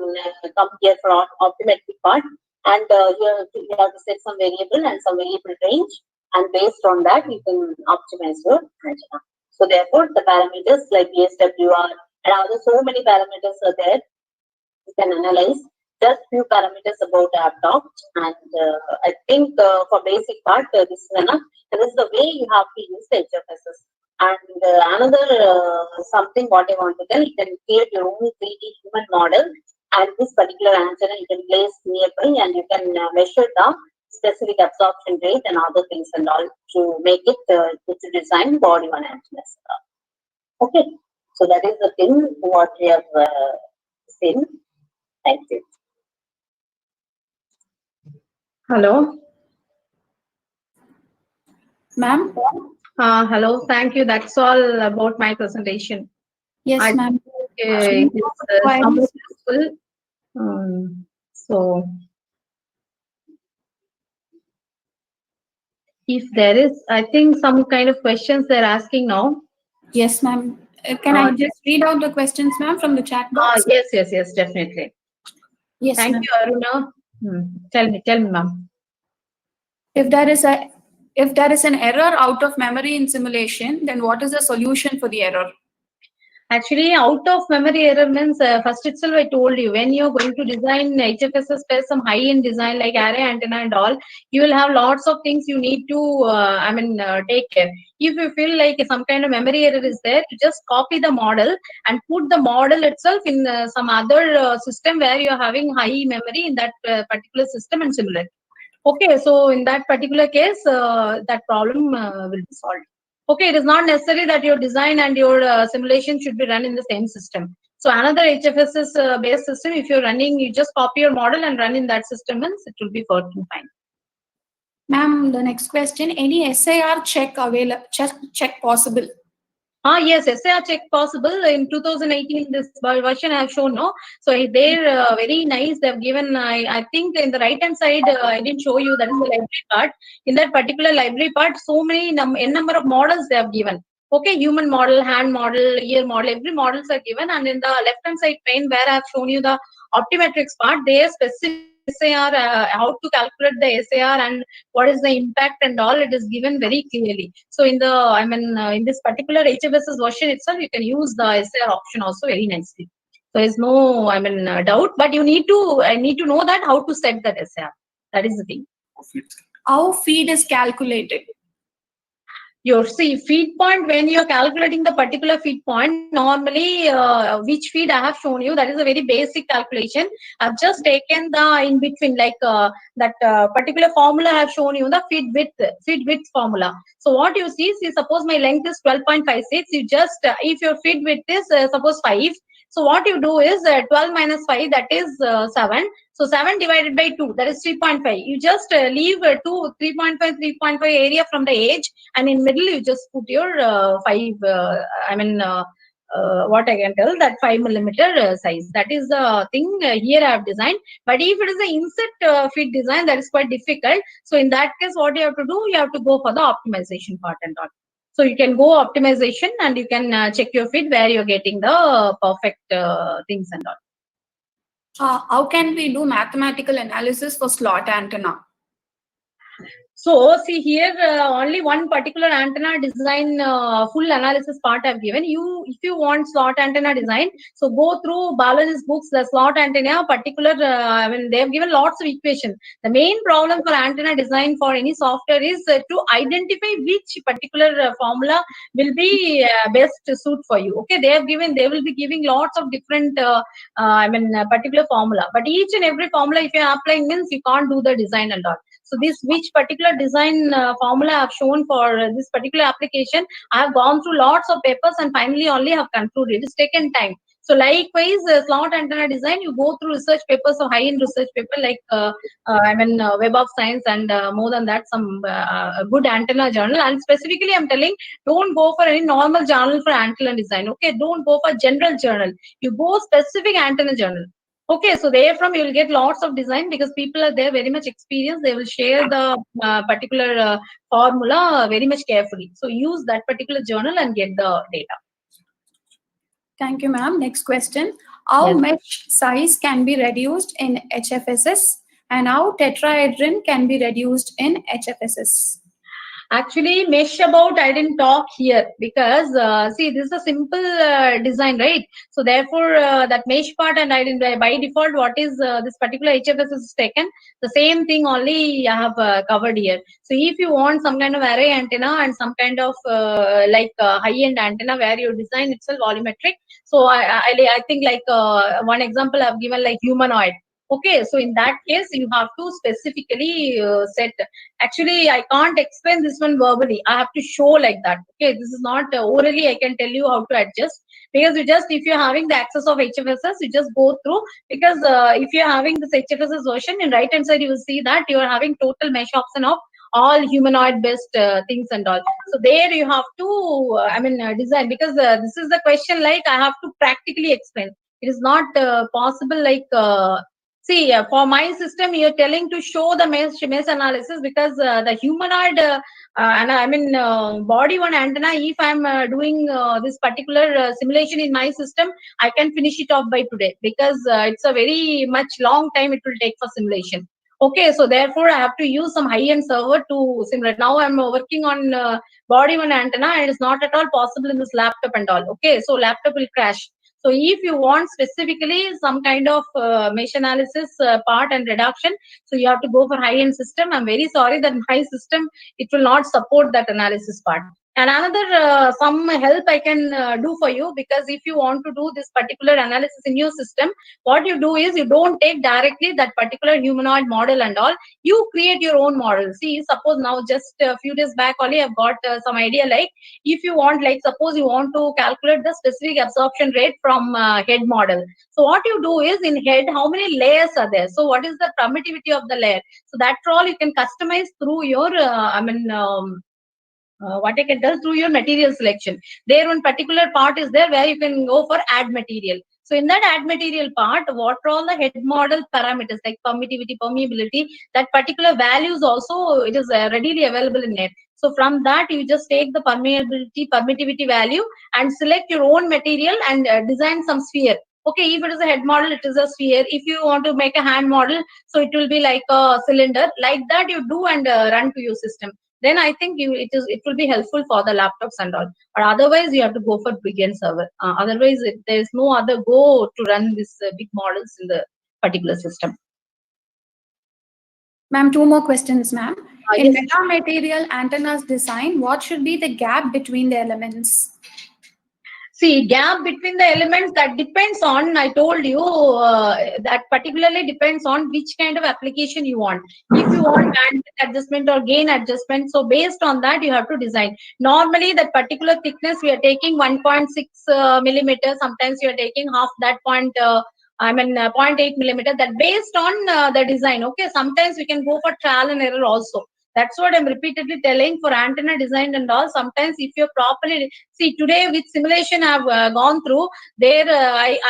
come here for optometric part, and you have to set some variable and some variable range, and based on that, you can optimize your antenna. So therefore, the parameters like VSWR and other so many parameters are there. You can analyze just few parameters about the adopt, and I think for basic part, this is enough. And this is the way you have to use the HFSS. And another something what I want to tell, you can create your own 3D human model, and this particular antenna you can place nearby, and you can measure the specific absorption rate and other things and all to make it to design body one antennas. Okay, so that is the thing what we have seen. Thank you. Hello. Ma'am? Hello. Thank you. That's all about my presentation. Yes, ma'am. It is somewhat useful. So, if there is, I think some kind of questions they're asking now. Yes, ma'am. Can I just read out the questions, ma'am, from the chat box? Yes, definitely. Yes, Thank ma'am. you, Aruna. Tell me, ma'am. If there is an error out of memory in simulation, then what is the solution for the error? Actually, out of memory error means first itself I told you, when you're going to design HFSS space, some high-end design like array antenna and all, you will have lots of things you need to take care. If you feel like some kind of memory error is there, you just copy the model and put the model itself in some other system where you're having high memory in that particular system and simulate. Okay, so in that particular case, that problem will be solved. Okay, it is not necessary that your design and your simulation should be run in the same system. So another HFSS based system, if you're running, you just copy your model and run in that system, and it will be working fine. Ma'am, the next question, any SIR check available, check possible? Yes, SIR check possible. In 2018, this version I have shown, no? So they're very nice. They've given, I think in the right hand side, I didn't show you, that is the library part. In that particular library part, so many n number of models they have given. Okay, human model, hand model, ear model, every models are given. And in the left hand side pane where I have shown you the optometrics part, they specific SIR, how to calculate the SIR and what is the impact and all, it is given very clearly. So in the, in this particular HFSS version itself, you can use the SIR option also very nicely. So there's no, doubt, but you need to know that how to set that SIR. That is the thing. How feed is calculated? Your feed point, when you're calculating the particular feed point, normally which feed I have shown you, that is a very basic calculation. I've just taken the in between, like that particular formula I have shown you, the feed width formula. So what you see, suppose my length is 12.56, you just if your feed width is suppose 5, so what you do is 12 minus 5, that is 7. So 7 divided by 2, that is 3.5. You just leave 3.5 area from the edge, and in middle you just put your 5. What I can tell, that 5 millimeter size. That is the thing here I have designed. But if it is an inset feed design, that is quite difficult. So in that case, what you have to do, you have to go for the optimization part and all. So you can go optimization and you can check your feed where you're getting the perfect things and all. How can we do mathematical analysis for slot antenna? So see here, only one particular antenna design full analysis part I've given you. If you want slot antenna design, so go through Balaji's books, the slot antenna particular, they have given lots of equations. The main problem for antenna design for any software is to identify which particular formula will be best suit for you. Okay, they will be giving lots of different, particular formula. But each and every formula, if you are applying, means you can't do the design and all. So this which particular design formula I have shown for this particular application, I have gone through lots of papers and finally only have concluded. It's taken time. So likewise, slot antenna design, you go through research papers, so high-end research paper like Web of Science, and more than that, some good antenna journal. And specifically, I'm telling, don't go for any normal journal for antenna design. Okay, don't go for general journal. You go specific antenna journal. Okay, so therefrom you will get lots of design because people are there very much experienced. They will share the particular formula very much carefully. So use that particular journal and get the data. Thank you, ma'am. Next question. How Yes. mesh size can be reduced in HFSS and how tetrahedron can be reduced in HFSS? Actually, mesh about I didn't talk here because see, this is a simple design, right? So therefore, that mesh part, and I didn't by default what is this particular HFS is taken. The same thing only I have covered here. So if you want some kind of array antenna and some kind of high-end antenna where you design itself volumetric. So I think like one example I've given like humanoid. Okay, so in that case, you have to specifically set. Actually, I can't explain this one verbally. I have to show like that. Okay, this is not orally. I can tell you how to adjust because if you're having the access of HFSS, you just go through because if you're having this HFSS version, in right hand side you will see that you are having total mesh option of all humanoid based things and all. So there you have to design because this is the question like I have to practically explain. It is not possible like. See, for my system, you're telling to show the mesh analysis because the humanoid body one antenna. If I'm doing this particular simulation in my system, I can finish it off by today because it's a very much long time it will take for simulation. Okay, so therefore I have to use some high-end server to simulate. Now I'm working on body one antenna, and it's not at all possible in this laptop and all. Okay, so laptop will crash. So if you want specifically some kind of mesh analysis part and reduction, so you have to go for high-end system. I'm very sorry that my system, it will not support that analysis part. And another some help I can do for you, because if you want to do this particular analysis in your system, what you do is you don't take directly that particular humanoid model and all. You create your own model. See, suppose now just a few days back only I've got some idea, like if you want, like suppose you want to calculate the specific absorption rate from head model. So what you do is, in head, how many layers are there? So what is the permittivity of the layer? So that all you can customize through your what I can tell, through your material selection. There one particular part is there where you can go for add material. So in that add material part, what are all the head model parameters like permittivity, permeability, that particular values also it is readily available in it. So from that you just take the permittivity value and select your own material and design some sphere. Okay, if it is a head model, it is a sphere. If you want to make a hand model, so it will be like a cylinder. Like that you do and run to your system. Then I think it will be helpful for the laptops and all. But otherwise, you have to go for big end server. Otherwise, there is no other go to run these big models in the particular system. Ma'am, two more questions, ma'am. In Yes. metamaterial antennas design, what should be the gap between the elements? See, gap between the elements, that depends on, I told you, that particularly depends on which kind of application you want. If you want bandwidth adjustment or gain adjustment, so based on that, you have to design. Normally, that particular thickness, we are taking 1.6 millimeter. Sometimes you are taking half that point, 0.8 millimeter. That based on the design. Okay, sometimes we can go for trial and error also. That's what I'm repeatedly telling for antenna design and all. Sometimes if you're properly, see today with simulation I've gone through, there I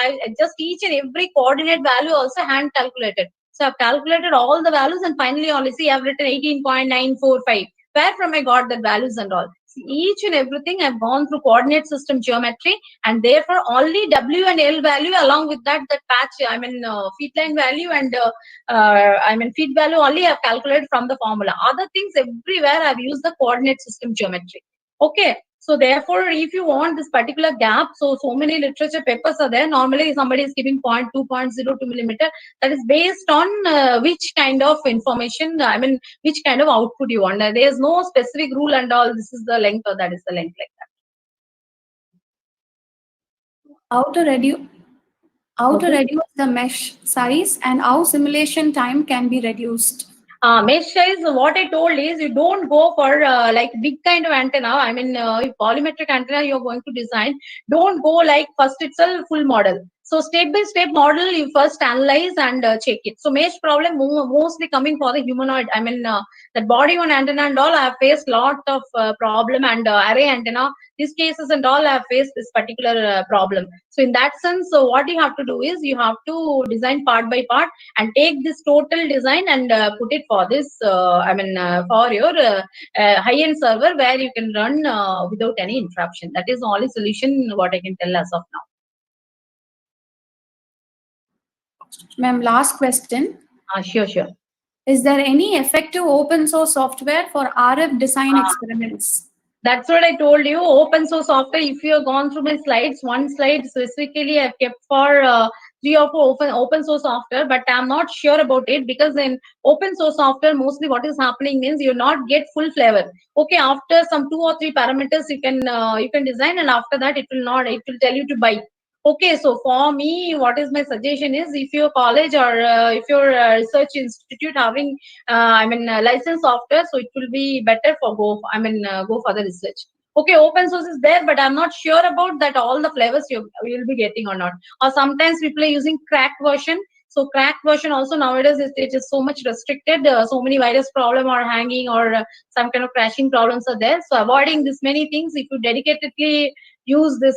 just each and every coordinate value also hand calculated. So I've calculated all the values and finally only see I've written 18.945. Where from I got the values and all. See, each and everything I've gone through coordinate system geometry, and therefore only W and L value along with that patch, feed line value and feed value only I've calculated from the formula. Other things everywhere I've used the coordinate system geometry. Okay. So therefore, if you want this particular gap, so many literature papers are there. Normally, somebody is giving 0.2, 0.02 millimeter. That is based on which kind of information, which kind of output you want. There is no specific rule and all. This is the length or that is the length like that. How to reduce the mesh size and how simulation time can be reduced? Mesh size, what I told is you don't go for like big kind of antenna. If polymetric antenna you're going to design, don't go like first itself full model. So step by step model, you first analyze and check it. So mesh problem mostly coming for the humanoid. That body on antenna and all, I have faced lot of problem, and array antenna, these cases and all I have faced this particular problem. So in that sense, so what you have to do is you have to design part by part and take this total design and put it for this for your high-end server where you can run without any interruption. That is the only solution what I can tell as of now. Ma'am, last question. Sure. Is there any effective open source software for RF design experiments? That's what I told you. Open source software, if you have gone through my slides, one slide specifically I've kept for 3 or 4 open source software, but I'm not sure about it, because in open source software, mostly what is happening means you not get full flavor. Okay, after some 2 or 3 parameters you can design, and after that it will tell you to buy. Okay, so for me, what is my suggestion is, if your college or if your research institute having license software, so it will be better for go for the research. Okay, open source is there, but I'm not sure about that all the flavors you will be getting or not. Or sometimes people are using cracked version. So cracked version also nowadays it is so much restricted. So many virus problem are hanging, or some kind of crashing problems are there. So avoiding this many things, if you dedicatedly use this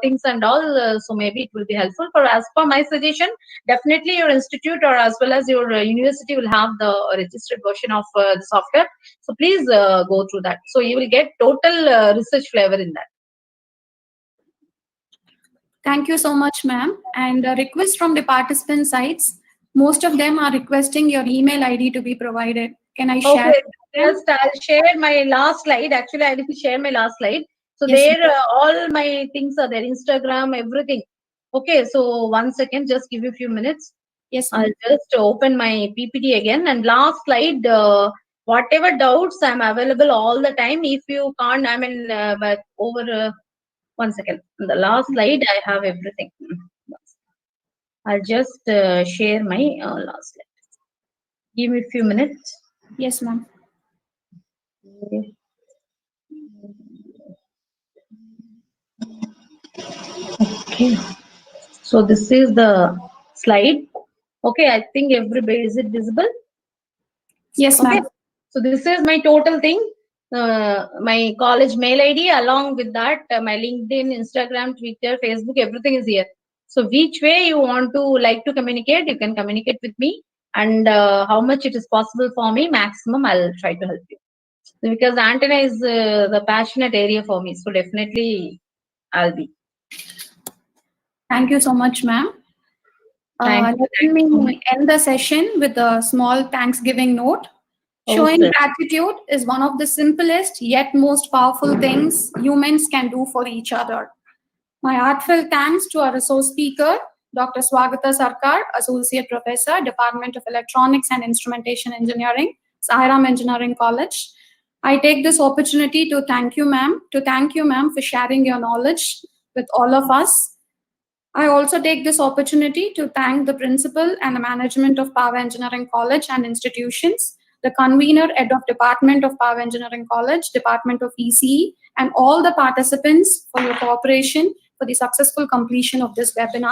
things and all, so maybe it will be helpful. For as per my suggestion, definitely your institute or as well as your university will have the registered version of the software. So please go through that. So you will get total research flavor in that. Thank you so much, ma'am. And a request from the participant sites. Most of them are requesting your email ID to be provided. Can I share? Okay, just I'll share my last slide. Actually, I didn't share my last slide. So Yes, there, all my things are there, Instagram, everything. Okay, so 1 second, just give you a few minutes. Yes, I'll just open my PPT again. And last slide, whatever doubts, I'm available all the time. If you can't, I mean, but over 1 second. On the last slide, I have everything. I'll just share my last slide. Give me a few minutes. Yes, ma'am. Okay. So this is the slide. Okay, I think everybody, is it visible? Yes, Okay. ma'am. So this is my total thing. My college mail ID, along with that, my LinkedIn, Instagram, Twitter, Facebook, everything is here. So which way you want to like to communicate, you can communicate with me, and how much it is possible for me, maximum, I'll try to help you. Because antenna is the passionate area for me, so definitely I'll be. Thank you so much, ma'am. Thank you. Let me end the session with a small Thanksgiving note. Showing Okay. gratitude is one of the simplest yet most powerful things humans can do for each other. My heartfelt thanks to our resource speaker, Dr. Swagata Sarkar, Associate Professor, Department of Electronics and Instrumentation Engineering, Sairam Engineering College. I take this opportunity to thank you, ma'am, for sharing your knowledge with all of us. I also take this opportunity to thank the principal and the management of Paavai Engineering College and institutions, the convener, head of Department of Paavai Engineering College, Department of ECE, and all the participants for your cooperation for the successful completion of this webinar.